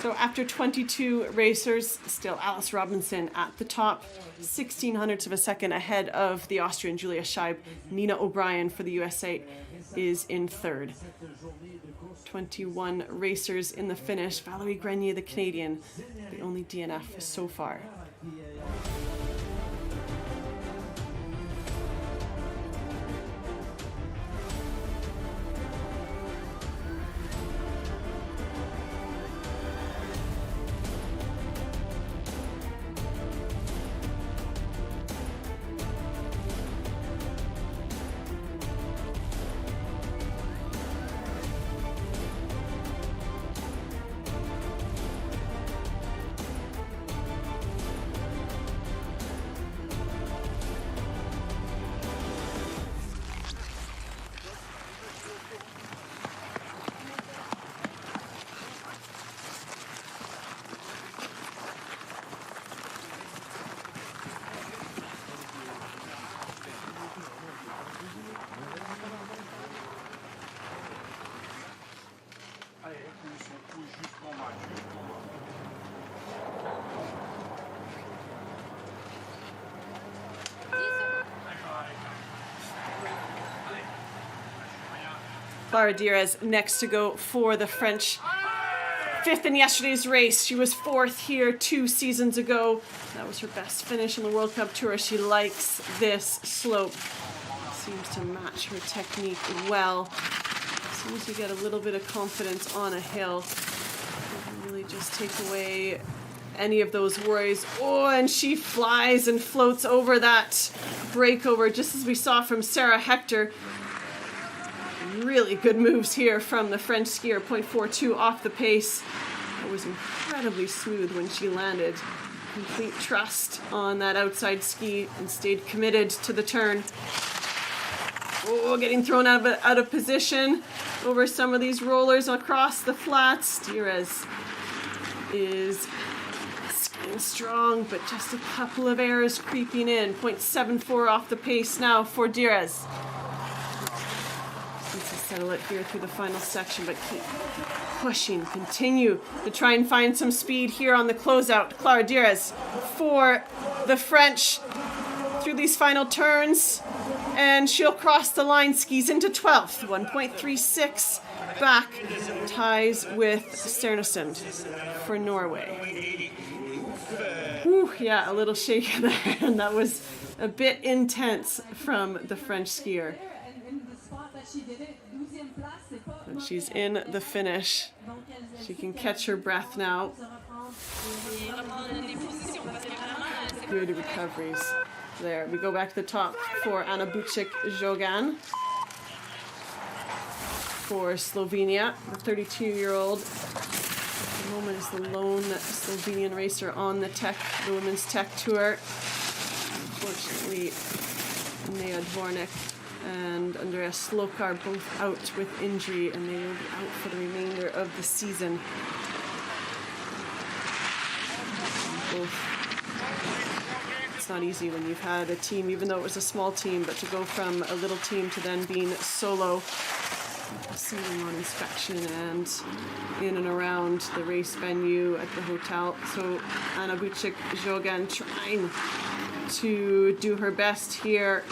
A: So after 22 racers, still Alice Robinson at the top, 1600ths of a second ahead of the Austrian Julia Scheib. Nina O'Brien for the USA is in 3rd. 21 racers in the finish. Valerie Grenier, the Canadian, the only DNF so far. Clara Diarez next to go for the French 5th in yesterday's race. She was 4th here 2 seasons ago. That was her best finish on the World Cup Tour. She likes this slope. Seems to match her technique well. As soon as you get a little bit of confidence on a hill, you can really just take away any of those worries. Oh, and she flies and floats over that breakover, just as we saw from Sarah Hector. Really good moves here from the French skier, 0.42 off the pace. It was incredibly smooth when she landed. Complete trust on that outside ski and stayed committed to the turn. Oh, getting thrown out of position over some of these rollers across the flats. Diaz is skiing strong, but just a couple of errors creeping in. 0.74 off the pace now for Diaz. Needs to settle it here through the final section, but keep pushing. Continue to try and find some speed here on the closeout. Clara Diaz for the French through these final turns. And she'll cross the line, skis into 12th, 1.36 back, ties with Sternasund for Norway. Whew, yeah, a little shake there, and that was a bit intense from the French skier. And she's in the finish. She can catch her breath now. Good recoveries. There, we go back to the top for Anna Bucic-Jogan for Slovenia. The 32-year-old at the moment is the lone Slovenian racer on the women's tech tour. Unfortunately, Nea Dvornik and Andrea Slokar both out with injury, and they will be out for the remainder of the season. Both. It's not easy when you've had a team, even though it was a small team, but to go from a little team to then being solo, sitting on inspection and in and around the race venue at the hotel. So Anna Bucic-Jogan trying to do her best here.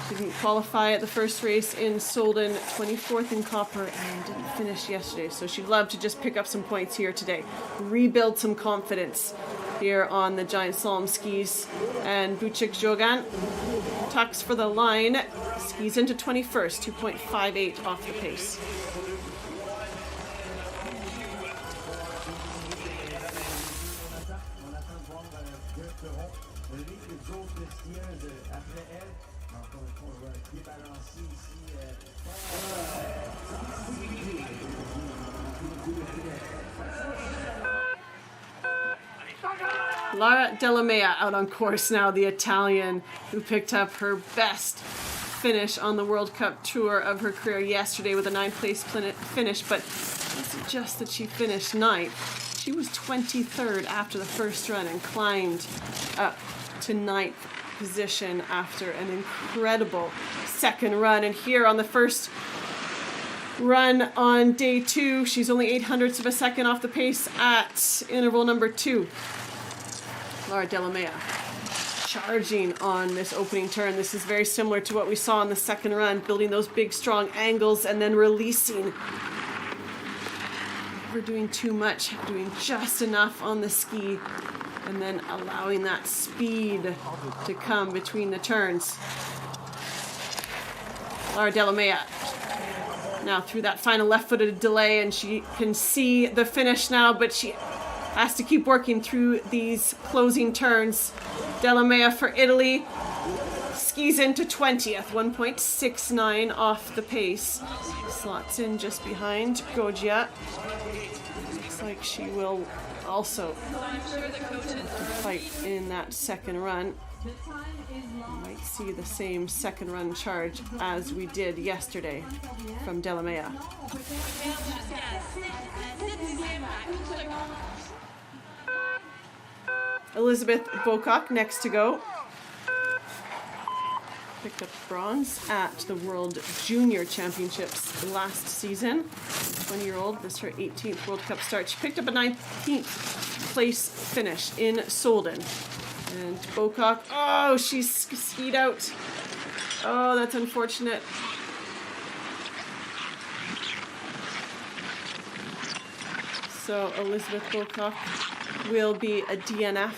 A: Didn't qualify at the first race in Solden, 24th in copper, and didn't finish yesterday. So she'd love to just pick up some points here today. Rebuild some confidence here on the giant slalom skis. And Bucic-Jogan tucks for the line, skis into 21st, 2.58 off the pace. Lara Delamea out on course now, the Italian who picked up her best finish on the World Cup Tour of her career yesterday with a 9th place finish, but it wasn't just that she finished 9th. She was 23rd after the first run and climbed up to 9th position after an incredible second run. And here on the first run on day 2, she's only 0.08 of a second off the pace at interval number 2. Lara Delamea charging on this opening turn. This is very similar to what we saw in the second run, building those big strong angles and then releasing. Never doing too much, doing just enough on the ski and then allowing that speed to come between the turns. Lara Delamea now through that final left-footed delay, and she can see the finish now, but she has to keep working through these closing turns. Delamea for Italy skis into 20th, 1.69 off the pace. Slots in just behind Goggia. Looks like she will also fight in that second run. You might see the same second run charge as we did yesterday from Delamea. Elizabeth Bocock next to go. Picked up bronze at the World Junior Championships last season. 20-year-old, this is her 18th World Cup start. She picked up a 19th place finish in Solden. And Bocock, oh, she's skied out. Oh, that's unfortunate. So Elizabeth Wilcock will be a DNF.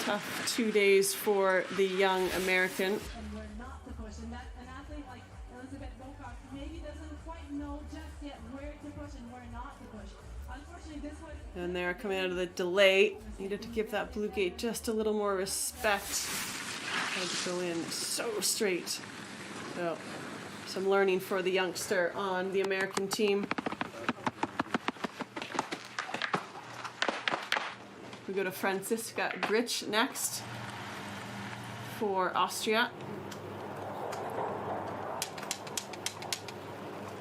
A: Tough 2 days for the young American.
D: And we're not to push. And an athlete like Elizabeth Wilcox maybe doesn't quite know just yet where to push and where not to push. Unfortunately, this was...
A: And they're coming out of the delay. Needed to give that blue gate just a little more respect. Tried to go in so straight. So some learning for the youngster on the American team. We go to Franziska Grich next for Austria.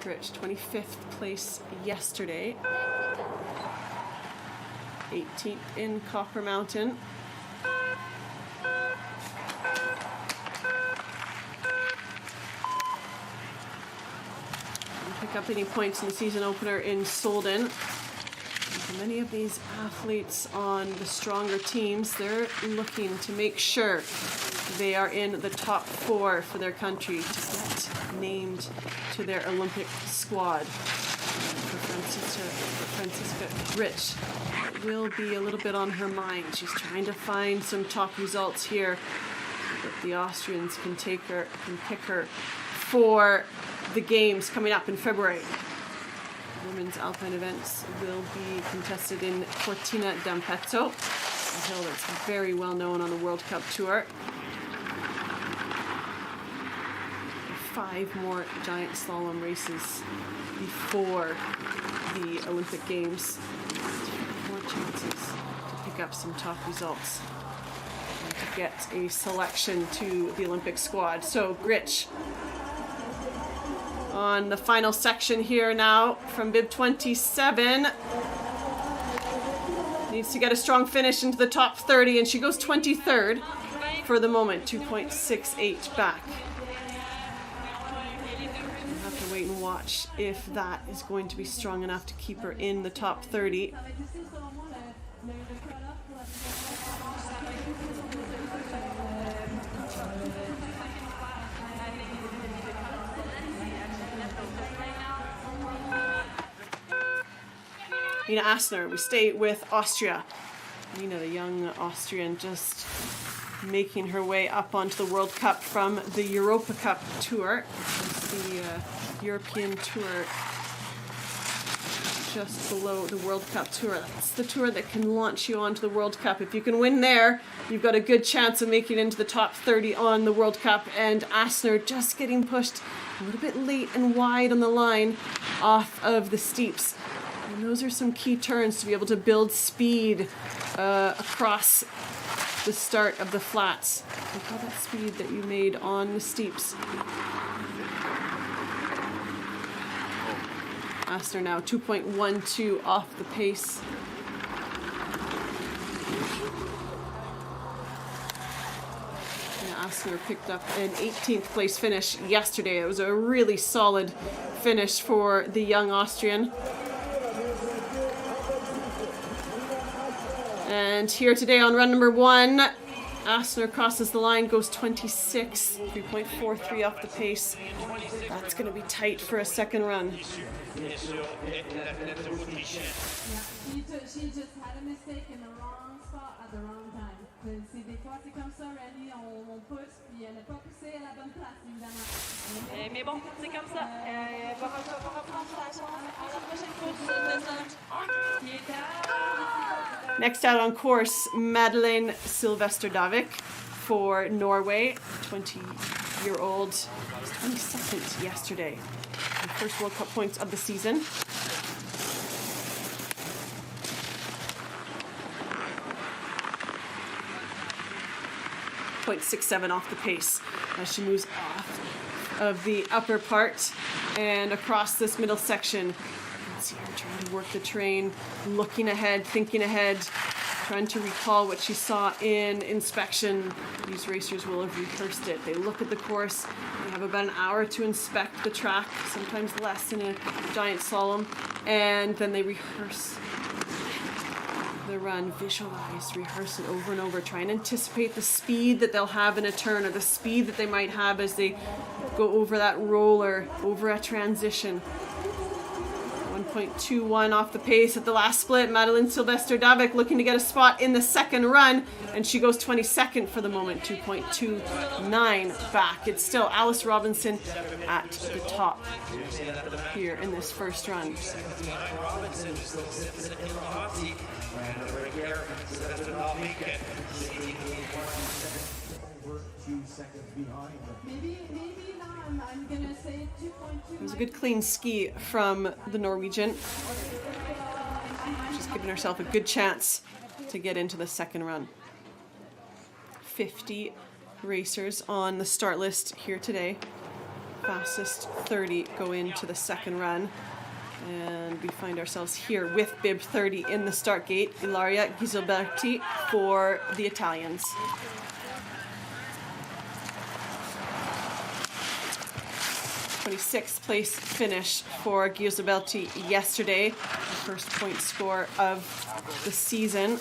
A: Grich, 25th place yesterday. 18th in Copper Mountain. Didn't pick up any points in the season opener in Solden. For many of these athletes on the stronger teams, they're looking to make sure they are in the top 4 for their country to get named to their Olympic squad. For Franziska Grich, it will be a little bit on her mind. She's trying to find some top results here so that the Austrians can pick her for the games coming up in February. Women's alpine events will be contested in Cortina d'Ampezzo, a hill that's very well known on the World Cup Tour. 5 more giant slalom races before the Olympic Games. 4 chances to pick up some top results and to get a selection to the Olympic squad. So Grich on the final section here now from bib 27. Needs to get a strong finish into the top 30, and she goes 23rd for the moment, 2.68 back. We'll have to wait and watch if that is going to be strong enough to keep her in the top 30. Nina Asner, we stay with Austria. Nina, the young Austrian, just making her way up onto the World Cup from the Europa Cup Tour. The European Tour just below the World Cup Tour. That's the tour that can launch you onto the World Cup. If you can win there, you've got a good chance of making it into the top 30 on the World Cup. And Asner just getting pushed a little bit late and wide on the line off of the steeps. And those are some key turns to be able to build speed across the start of the flats. Look at that speed that you made on the steeps. Asner now 2.12 off the pace. Asner picked up an 18th place finish yesterday. It was a really solid finish for the young Austrian. And here today on run number 1, Asner crosses the line, goes 26, 3.43 off the pace. That's going to be tight for a second run.
D: Yeah, she just had a mistake in the wrong spot at the wrong time. C'est des fois c'est comme ça, Rally, on pousse, puis elle n'a pas poussé à la bonne place, évidemment.
E: Mais bon, c'est comme ça. Elle va reprendre sa chance à la prochaine course de
A: Next out on course, Madeleine Sylvester-Davik for Norway, 20-year-old, 22nd yesterday. The first World Cup points of the season. .67 off the pace as she moves off of the upper part and across this middle section. You can see her trying to work the terrain, looking ahead, thinking ahead, trying to recall what she saw in inspection. These racers will have rehearsed it. They look at the course, they have about an hour to inspect the track, sometimes less in a giant slalom, and then they rehearse the run, visualize, rehearse it over and over, try and anticipate the speed that they'll have in a turn or the speed that they might have as they go over that roller, over a transition. 1.21 off the pace at the last split. Madeline Sylvester-Davik looking to get a spot in the second run, and she goes 22nd for the moment, 2.29 back. It's still Alice Robinson at the top here in this first run.
D: Maybe now I'm gonna say 2.2.
A: It was a good clean ski from the Norwegian. She's giving herself a good chance to get into the second run. 50 racers on the start list here today. Fastest 30 go into the second run. And we find ourselves here with bib 30 in the start gate. Ilaria Ghisolberti for the Italians. 26th place finish for Ghisolberti yesterday. The first point score of the season.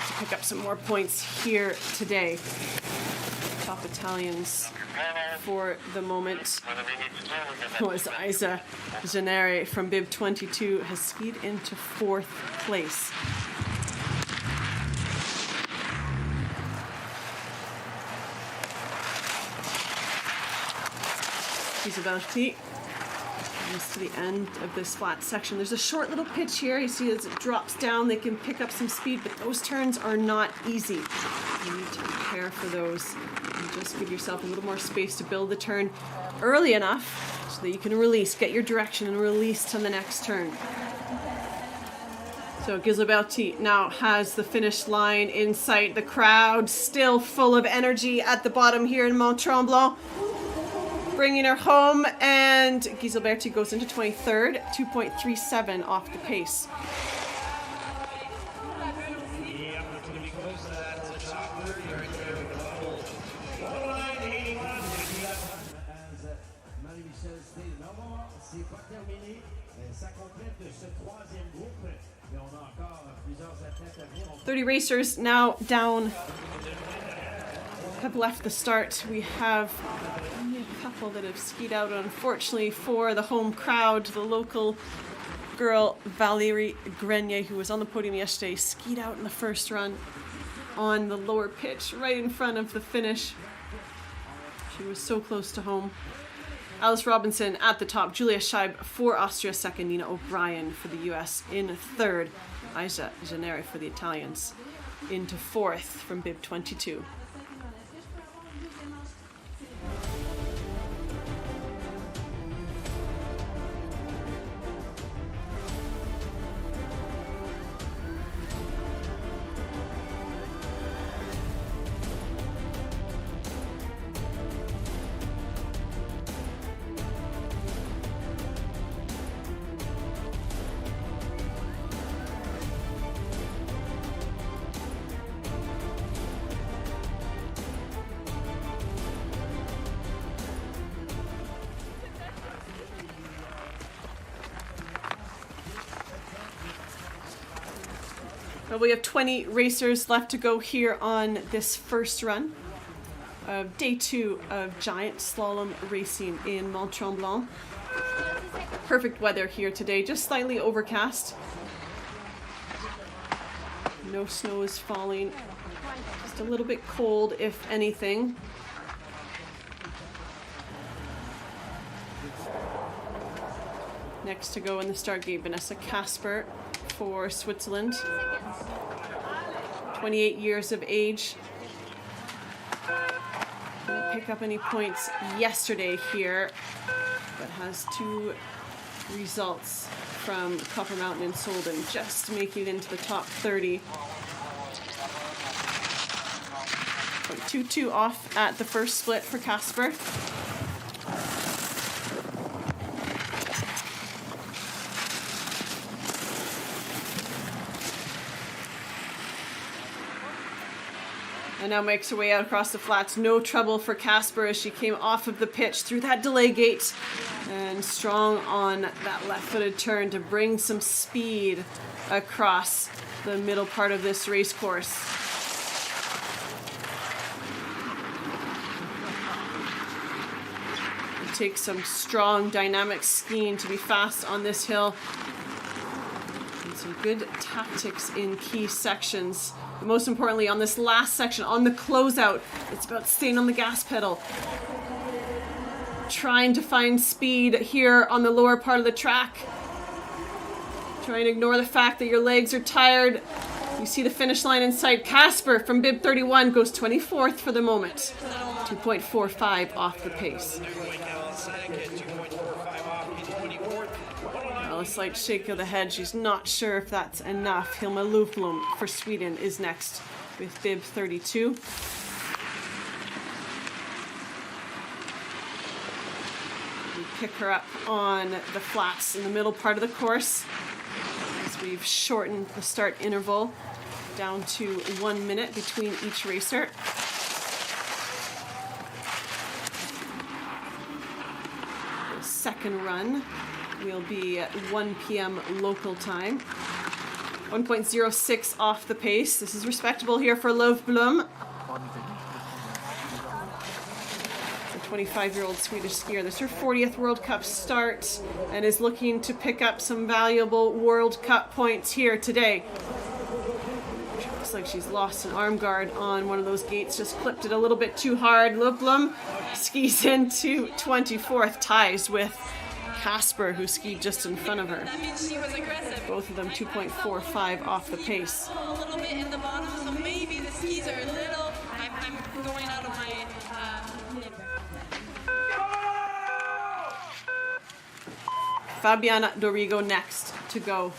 A: To pick up some more points here today. Top Italians for the moment was Isa Genere from bib 22, has skied into 4th place. Ghisolberti comes to the end of this flat section. There's a short little pitch here. You see as it drops down, they can pick up some speed, but those turns are not easy. You need to prepare for those and just give yourself a little more space to build the turn early enough so that you can release, get your direction and release to the next turn. So Ghisolberti now has the finish line in sight. The crowd still full of energy at the bottom here in Mont Tremblant. Bringing her home, and Ghisolberti goes into 23rd, 2.37 off the pace.
C: Marie-Michel Steele. Non, c'est pas terminé. Ça complète ce troisième groupe. Et on a encore plusieurs athlètes à venir.
A: 30 racers now down, have left the start. We have only a couple that have skied out, unfortunately, for the home crowd. The local girl, Valérie Grenier, who was on the podium yesterday, skied out in the first run on the lower pitch, right in front of the finish. She was so close to home. Alice Robinson at the top, Julia Scheib for Austria second, Nina O'Brien for the US in third, Isa Genere for the Italians into 4th from bib 22. Well, we have 20 racers left to go here on this first run of day 2 of giant slalom racing in Mont Tremblant. Perfect weather here today, just slightly overcast. No snow is falling, just a little bit cold if anything. Next to go in the start gate, Vanessa Casper for Switzerland, 28 years of age. Didn't pick up any points yesterday here, but has 2 results from Copper Mountain and Solden, just making it into the top 30. 2-2 off at the first split for Casper. And now makes her way out across the flats. No trouble for Casper as she came off of the pitch through that delay gate. And strong on that left-footed turn to bring some speed across the middle part of this race course. take some strong dynamic skiing to be fast on this hill. And some good tactics in key sections. But most importantly, on this last section, on the closeout, it's about staying on the gas pedal. Trying to find speed here on the lower part of the track. Trying to ignore the fact that your legs are tired. You see the finish line in sight. Casper from bib 31 goes 24th for the moment. 2.45 off the pace. Well, a slight shake of the head. She's not sure if that's enough. Hilma Löfblom for Sweden is next with bib 32. We pick her up on the flats in the middle part of the course as we've shortened the start interval down to 1 minute between each racer. The second run will be at 1 p.m. local time. 1.06 off the pace. This is respectable here for Löfblom. The 25-year-old Swedish skier. This is her 40th World Cup start and is looking to pick up some valuable World Cup points here today. Looks like she's lost an arm guard on one of those gates, just clipped it a little bit too hard. Löfblom skis into 24th, ties with Casper, who skied just in front of her.
E: That means she was aggressive.
A: Both of them 2.45 off the pace.
E: A little bit in the bottom, so maybe the skis are a little. I'm going out of my.
A: Fabiana Dorigo next to go.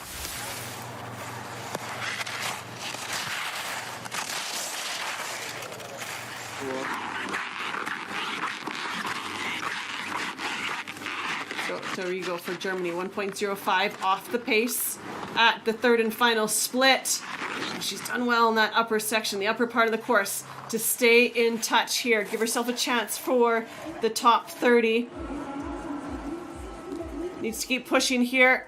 A: So Dorigo for Germany, 1.05 off the pace at the third and final split. She's done well in that upper section, the upper part of the course, to stay in touch here. Give herself a chance for the top 30. Needs to keep pushing here.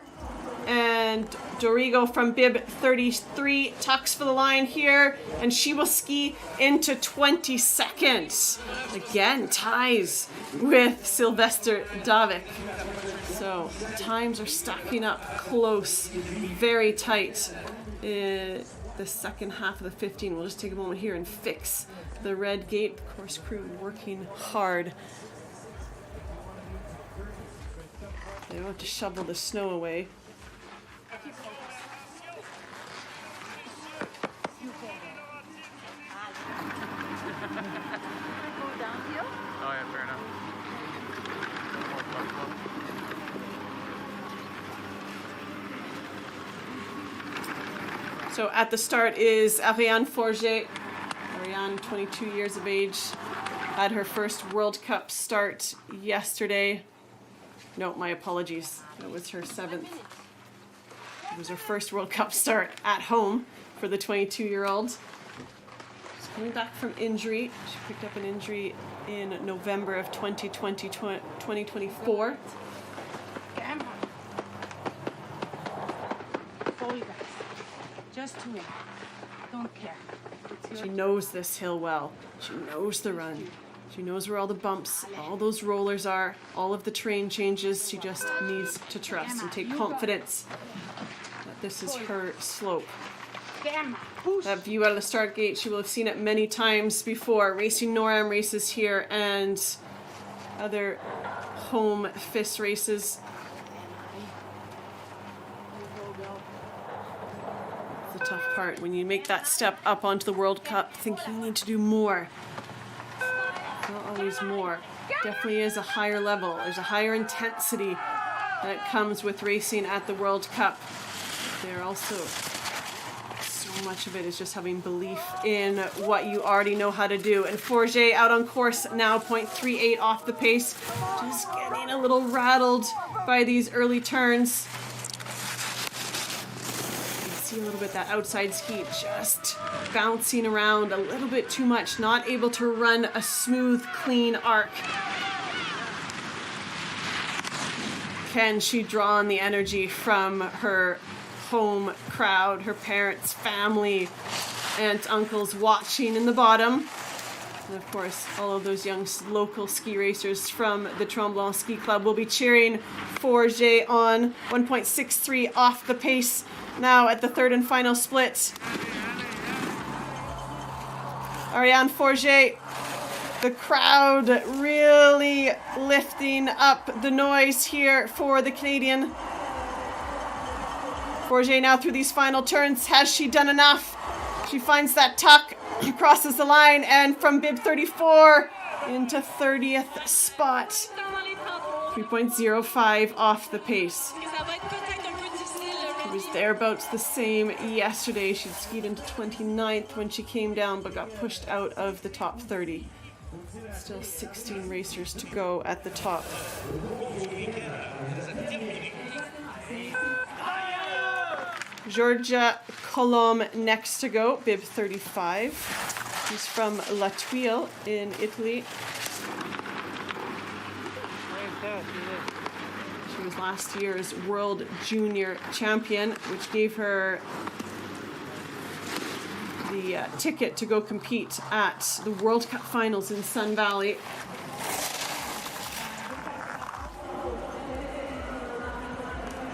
A: And Dorigo from bib 33 tucks for the line here, and she will ski into 22nd. Again, ties with Sylvester Davik. So times are stacking up close, very tight. The second half of the 15. We'll just take a moment here and fix the red gate. Course crew working hard. They don't have to shovel the snow away.
B: Oh yeah, fair enough.
A: So at the start is Ariane Forget. Ariane, 22 years of age, had her first World Cup start yesterday. No, my apologies. That was her 7th. It was her first World Cup start at home for the 22-year-old. She's coming back from injury. She picked up an injury in November of 2024.
F: Just to it. Don't care.
A: She knows this hill well. She knows the run. She knows where all the bumps, all those rollers are, all of the terrain changes. She just needs to trust and take confidence that this is her slope. That view out of the start gate, she will have seen it many times before. Racing NORAM races here and other home FIS races. It's the tough part when you make that step up onto the World Cup, thinking you need to do more. Not always more. Definitely is a higher level. There's a higher intensity that comes with racing at the World Cup. There also, so much of it is just having belief in what you already know how to do. And Forget out on course now, 0.38 off the pace. Just getting a little rattled by these early turns. You can see a little bit that outside ski just bouncing around a little bit too much, not able to run a smooth, clean arc. Can she draw on the energy from her home crowd, her parents, family, aunts, uncles watching in the bottom? And of course, all of those young local ski racers from the Tremblant Ski Club will be cheering Forget on. 1.63 off the pace now at the third and final split. Ariane Forget, the crowd really lifting up the noise here for the Canadian. Forget now through these final turns. Has she done enough? She finds that tuck, crosses the line, and from bib 34 into 30th spot. 3.05 off the pace. It was thereabouts the same yesterday. She'd skied into 29th when she came down, but got pushed out of the top 30. Still 16 racers to go at the top. Georgia Colomb next to go, bib 35. She's from La Tuile in Italy. She was last year's World Junior Champion, which gave her the ticket to go compete at the World Cup Finals in Sun Valley.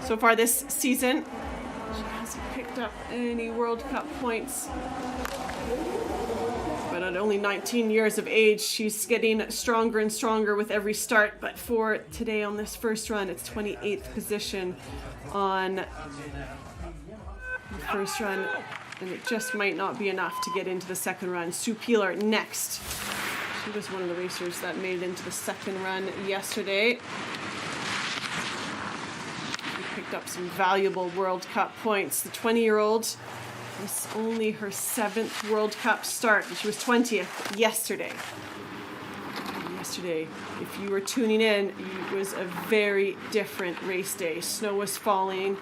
A: So far this season, she hasn't picked up any World Cup points. But at only 19 years of age, she's getting stronger and stronger with every start. But for today on this first run, it's 28th position on the first run. And it just might not be enough to get into the second run. Sue Peeler next. She was one of the racers that made it into the second run yesterday. She picked up some valuable World Cup points. The 20-year-old, this is only her 7th World Cup start, and she was 20th yesterday. Yesterday, if you were tuning in, it was a very different race day. Snow was falling.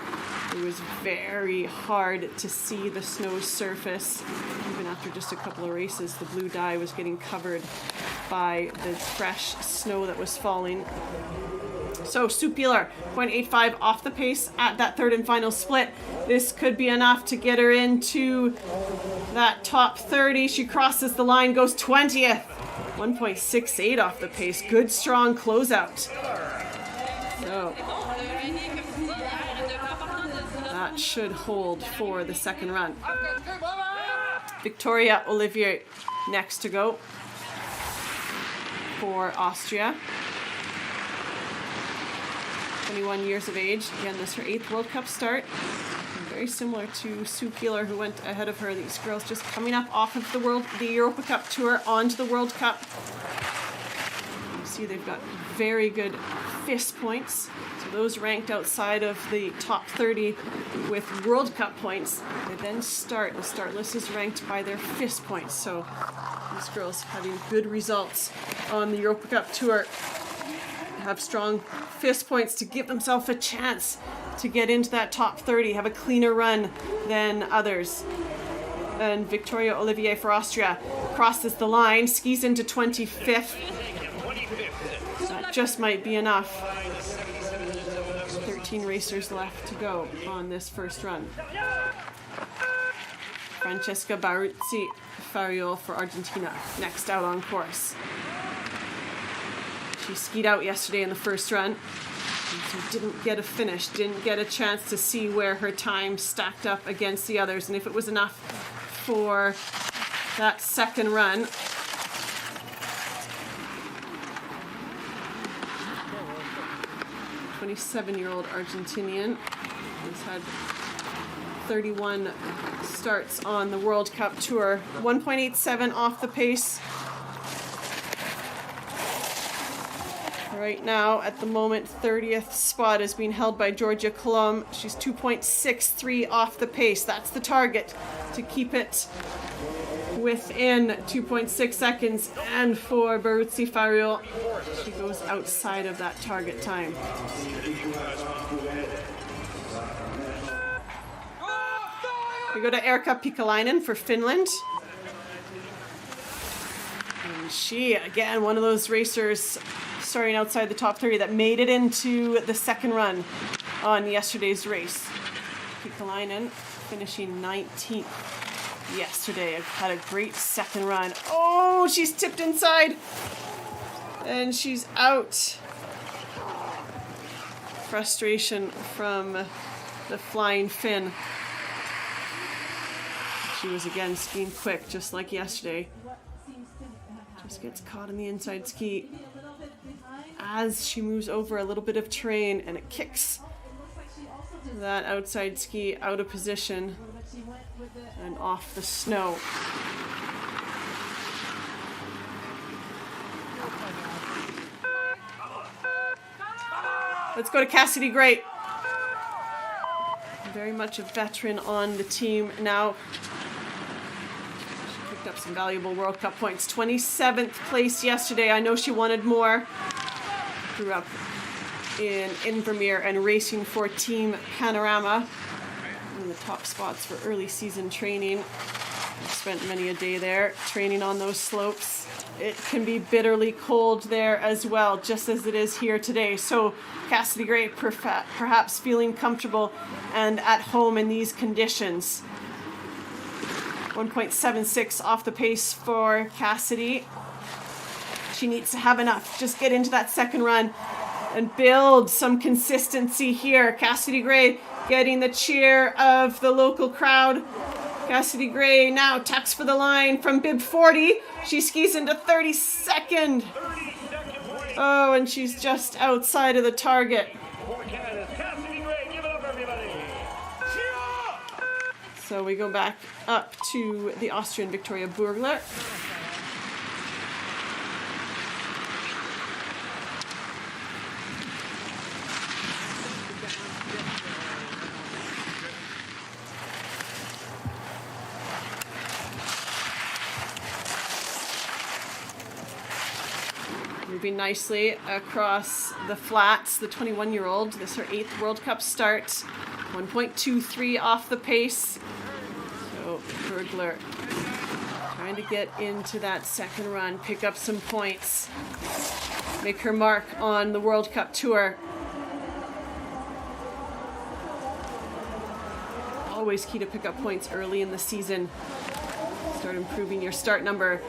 A: It was very hard to see the snow surface. Even after just a couple of races, the blue dye was getting covered by the fresh snow that was falling. So Sue Peeler, 0.85 off the pace at that third and final split. This could be enough to get her into that top 30. She crosses the line, goes 20th. 1.68 off the pace. Good, strong closeout. So that should hold for the second run. Victoria Olivier next to go for Austria. 21 years of age. Again, this is her 8th World Cup start. Very similar to Sue Peeler, who went ahead of her. These girls just coming up off of the Europa Cup tour onto the World Cup. You see they've got very good FIS points. So those ranked outside of the top 30 with World Cup points, they then start. The start list is ranked by their FIS points. So these girls having good results on the Europa Cup tour have strong FIS points to give themselves a chance to get into that top 30, have a cleaner run than others. And Victoria Olivier for Austria crosses the line, skis into 25th. That just might be enough. 13 racers left to go on this first run. Francesca Baruzzi Fariol for Argentina next out on course. She skied out yesterday in the first run. So didn't get a finish, didn't get a chance to see where her time stacked up against the others, and if it was enough for that second run. The 27-year-old Argentinian has had 31 starts on the World Cup tour. 1.87 off the pace. Right now, at the moment, 30th spot is being held by Georgia Colomb. She's 2.63 off the pace. That's the target, to keep it within 2.6 seconds. And for Baruzzi Fariol, she goes outside of that target time. We go to Erkka Pikalainen for Finland. And she, again, one of those racers starting outside the top 30 that made it into the second run on yesterday's race. Pikalainen finishing 19th yesterday. Had a great second run. Oh, she's tipped inside. And she's out. Frustration from the flying fin. She was again skiing quick, just like yesterday. Just gets caught in the inside ski as she moves over a little bit of terrain, and it kicks that outside ski out of position and off the snow. Let's go to Cassidy Gray. Very much a veteran on the team now. She picked up some valuable World Cup points. 27th place yesterday. I know she wanted more. Grew up in Invermere and racing for Team Panorama. One of the top spots for early season training. I spent many a day there training on those slopes. It can be bitterly cold there as well, just as it is here today. So Cassidy Gray perhaps feeling comfortable and at home in these conditions. 1.76 off the pace for Cassidy. She needs to have enough. Just get into that second run and build some consistency here. Cassidy Gray getting the cheer of the local crowd. Cassidy Gray now tucks for the line from bib 40. She skis into 32nd. Oh, and she's just outside of the target. So we go back up to the Austrian Victoria Burgler. Moving nicely across the flats, the 21-year-old. This is her 8th World Cup start. 1.23 off the pace. So Burgler trying to get into that second run, pick up some points, make her mark on the World Cup tour. Always key to pick up points early in the season. Start improving your start number.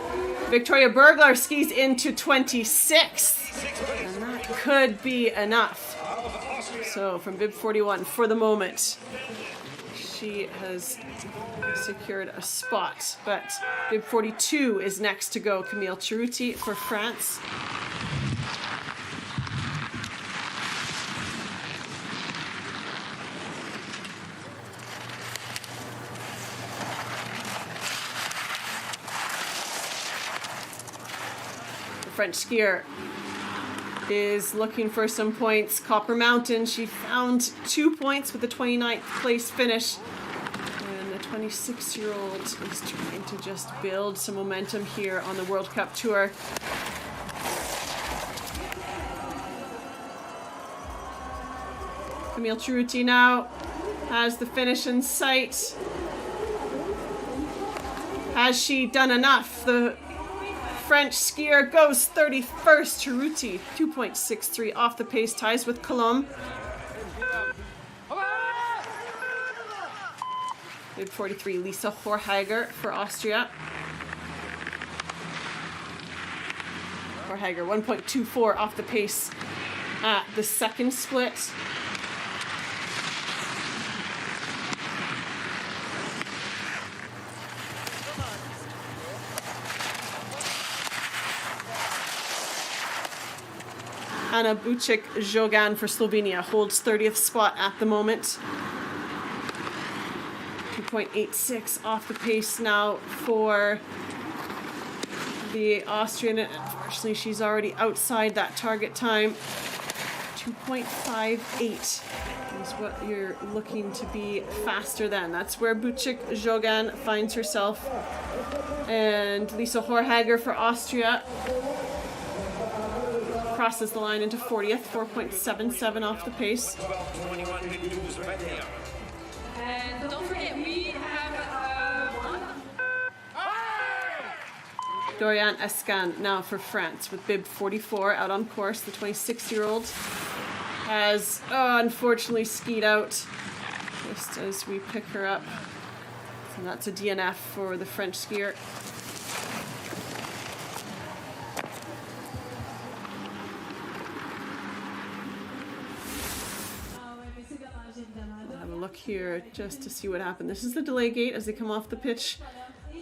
A: Victoria Burgler skis into 26th, and that could be enough. So from bib 41, for the moment, she has secured a spot, but bib 42 is next to go. Camille Cerruti for France. French skier is looking for some points. Copper Mountain, she found 2 points with the 29th place finish. And the 26-year-old is trying to just build some momentum here on the World Cup tour. Camille Cerruti now has the finish in sight. Has she done enough? The French skier goes 31st. Cerruti, 2.63 off the pace, ties with Colombe. Bib 43, Lisa Horhager for Austria. Horhager, 1.24 off the pace at the second split. Anna Bucic-Jogan for Slovenia holds 30th spot at the moment. 2.86 off the pace now for the Austrian. Unfortunately, she's already outside that target time. 2.58 is what you're looking to be faster than. That's where Bucic-Jogan finds herself. And Lisa Horhager for Austria crosses the line into 40th, 4.77 off the pace.
E: And don't forget, we have
A: Dorian Escan now for France with bib 44 out on course. The 26-year-old has unfortunately skied out just as we pick her up And that's a DNF for the French skier. We'll have a look here just to see what happened. This is the delay gate as they come off the pitch.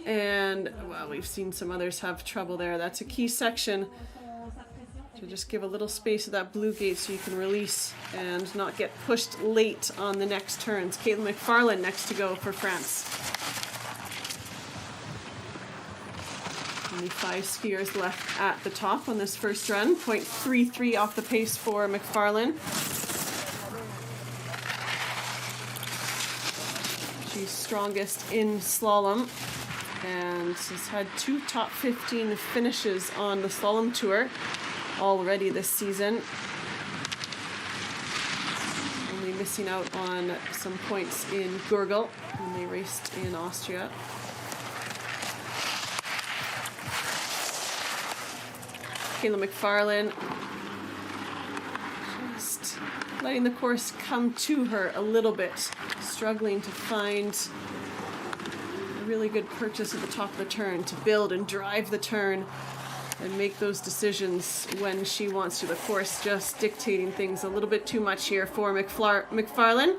A: And, well, we've seen some others have trouble there. That's a key section to just give a little space of that blue gate so you can release and not get pushed late on the next turns. Caitlin McFarlane next to go for France. Only 5 skiers left at the top on this first run. 0.33 off the pace for McFarlane. She's strongest in slalom and has had 2 top 15 finishes on the slalom tour already this season. Only missing out on some points in Gurgel when they raced in Austria. Kayla McFarlane just letting the course come to her a little bit, struggling to find a really good purchase at the top of the turn to build and drive the turn and make those decisions when she wants to. The course just dictating things a little bit too much here for McFarlane.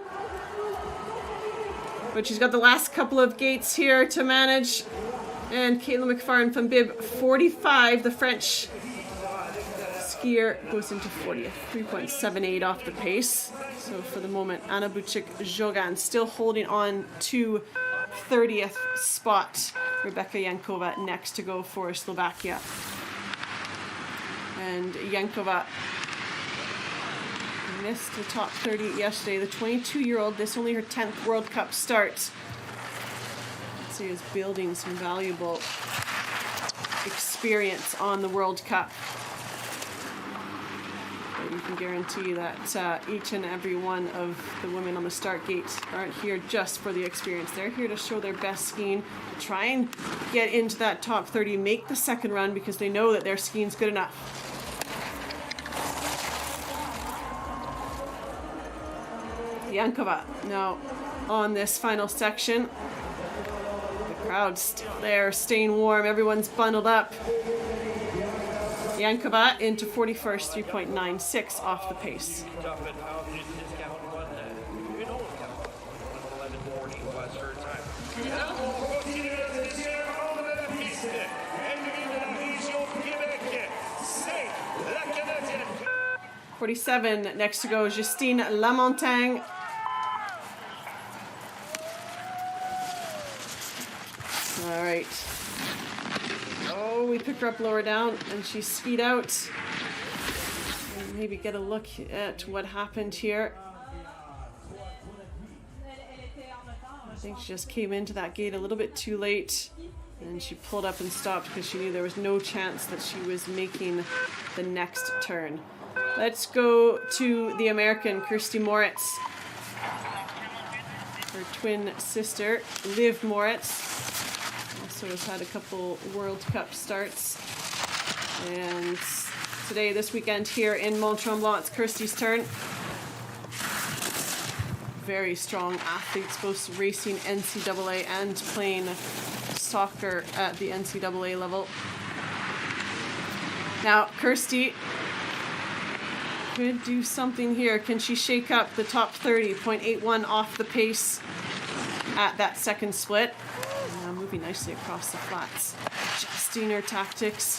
A: But she's got the last couple of gates here to manage. And Caitlin McFarlane from bib 45, the French skier, goes into 40th, 3.78 off the pace. So for the moment, Anna Buchik-Jogan still holding on to 30th spot. Rebeka Jankova next to go for Slovakia. And Jankova missed the top 30 yesterday. The 22-year-old, this only her 10th World Cup start. Let's see, is building some valuable experience on the World Cup. But you can guarantee that each and every one of the women on the start gate aren't here just for the experience. They're here to show their best skiing, try and get into that top 30, make the second run because they know that their skiing's good enough. Jankova now on this final section. The crowd's still there, staying warm. Everyone's bundled up. Jankova into 41st, 3.96 off the pace. .47 next to go, Justine Lamontagne. All right. Oh, we picked her up lower down and she skied out. And maybe get a look at what happened here. I think she just came into that gate a little bit too late and she pulled up and stopped because she knew there was no chance that she was making the next turn. Let's go to the American, Kirsty Moritz. Her twin sister, Liv Moritz, also has had a couple World Cup starts. And today, this weekend here in Mont Tremblant, it's Kirsty's turn. Very strong athletes, both racing NCAA and playing soccer at the NCAA level. Now, Kirsty could do something here. Can she shake up the top 30? 0.81 off the pace at that second split. Now moving nicely across the flats. Adjusting her tactics.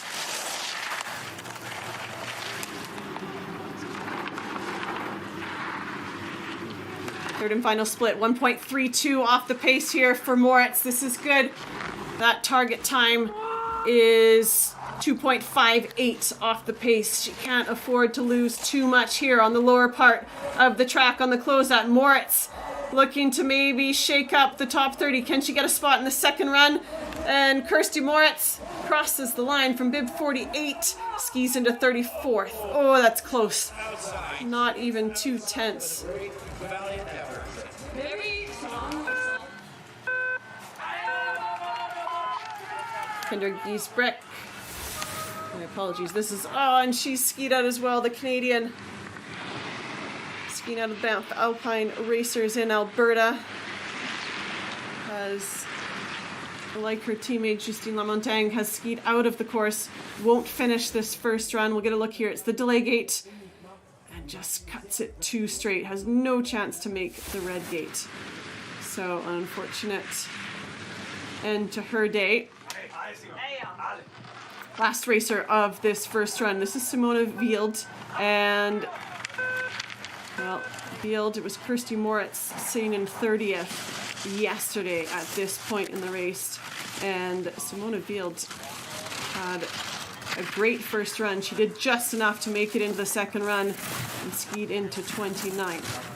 A: Third and final split. 1.32 off the pace here for Moritz. This is good. That target time is 2.58 off the pace. She can't afford to lose too much here on the lower part of the track on the closeout. Moritz looking to maybe shake up the top 30. Can she get a spot in the second run? And Kirsty Moritz crosses the line from bib 48, skis into 34th. Oh, that's close. Not even 2 tenths. Kendra Giesbrecht. My apologies. This is, oh, and she's skied out as well. The Canadian skiing out of Banff Alpine Racers in Alberta has like her teammate Justine Lamontagne, has skied out of the course, won't finish this first run. We'll get a look here. It's the delay gate, and just cuts it too straight. Has no chance to make the red gate. So an unfortunate end to her day. Last racer of this first run. This is Simona Wild, and well, Wild, it was Kirsty Moritz sitting in 30th yesterday at this point in the race, and Simona Wild had a great first run. She did just enough to make it into the second run and skied into 29th.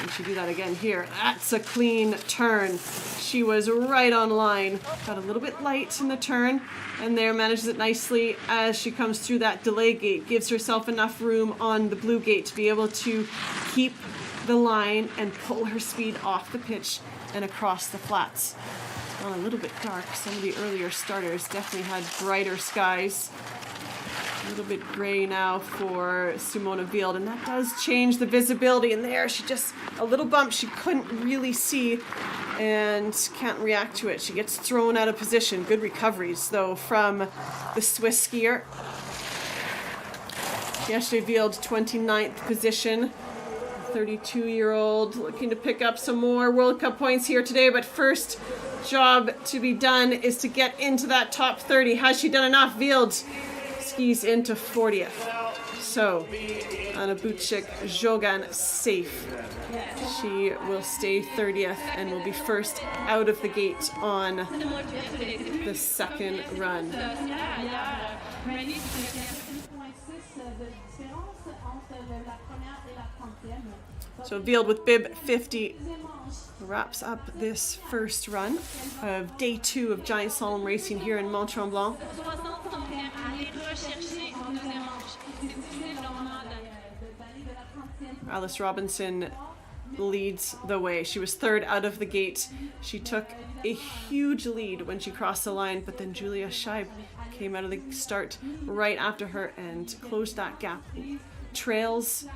A: And she do that again here. That's a clean turn. She was right on line. Got a little bit light in the turn, and there manages it nicely as she comes through that delay gate. Gives herself enough room on the blue gate to be able to keep the line and pull her speed off the pitch and across the flats. Well, a little bit dark. Some of the earlier starters definitely had brighter skies. A little bit gray now for Simona Wild, and that does change the visibility. And there, she just, a little bump she couldn't really see and can't react to it. She gets thrown out of position. Good recoveries, though, from the Swiss skier. Yesterday, Wild, 29th position. 32-year-old looking to pick up some more World Cup points here today, but first job to be done is to get into that top 30. Has she done enough? Wild skis into 40th. So Anna Buczyk-Jogan safe. She will stay 30th and will be first out of the gate on the second run. So Wild with bib 50 wraps up this first run of day 2 of giant slalom racing here in Mont Tremblant. Alice Robinson leads the way. She was third out of the gate. She took a huge lead when she crossed the line, but then Julia Scheib came out of the start right after her and closed that gap. Trails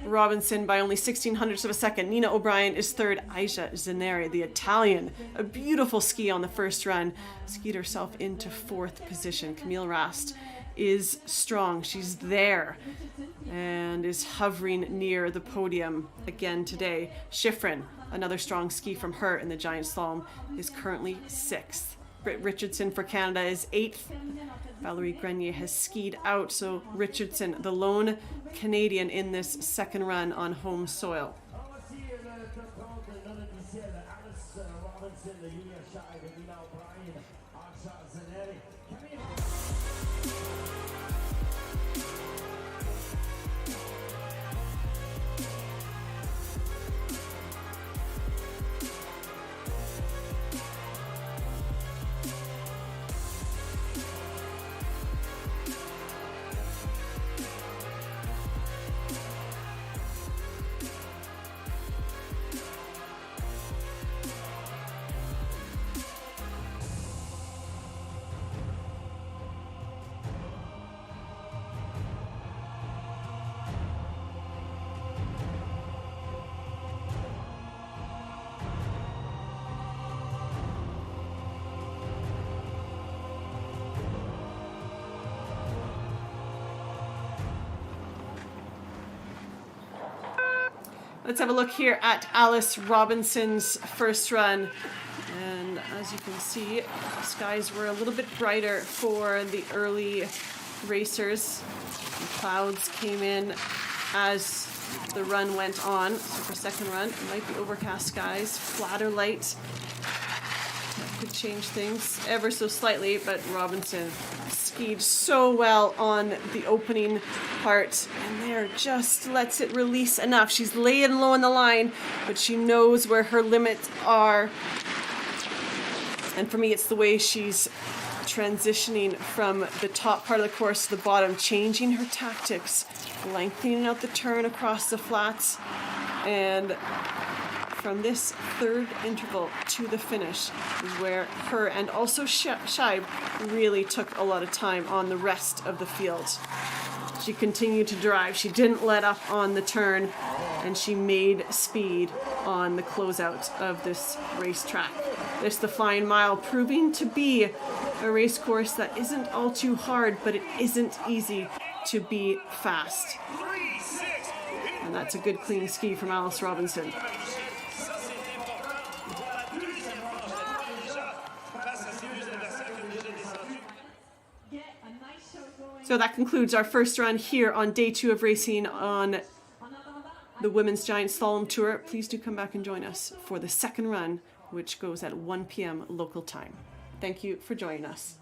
A: Robinson by only 1600ths of a second. Nina O'Brien is third. Aisha Zaneri, the Italian, a beautiful ski on the first run, skied herself into 4th position. Camille Rast is strong. She's there and is hovering near the podium again today. Schifrin, another strong ski from her in the giant slalom, is currently 6th. Britt Richardson for Canada is 8th. Valerie Grenier has skied out, so Richardson, the lone Canadian in this second run on home soil. Let's have a look here at Alice Robinson's first run. And as you can see, skies were a little bit brighter for the early racers. The clouds came in as the run went on. So for second run, it might be overcast skies, flatter light. That could change things ever so slightly, but Robinson skied so well on the opening part, and there just lets it release enough. She's laying low on the line, but she knows where her limits are. And for me, it's the way she's transitioning from the top part of the course to the bottom, changing her tactics, lengthening out the turn across the flats, and from this third interval to the finish is where her and also Scheib really took a lot of time on the rest of the field. She continued to drive. She didn't let up on the turn, and she made speed on the closeout of this racetrack. This the Flying Mile, proving to be a race course that isn't all too hard, but it isn't easy to be fast. And that's a good clean ski from Alice Robinson. So that concludes our first run here on day 2 of racing on the Women's Giant Slalom Tour. Please do come back and join us for the second run, which goes at 1 p.m. local time. Thank you for joining us.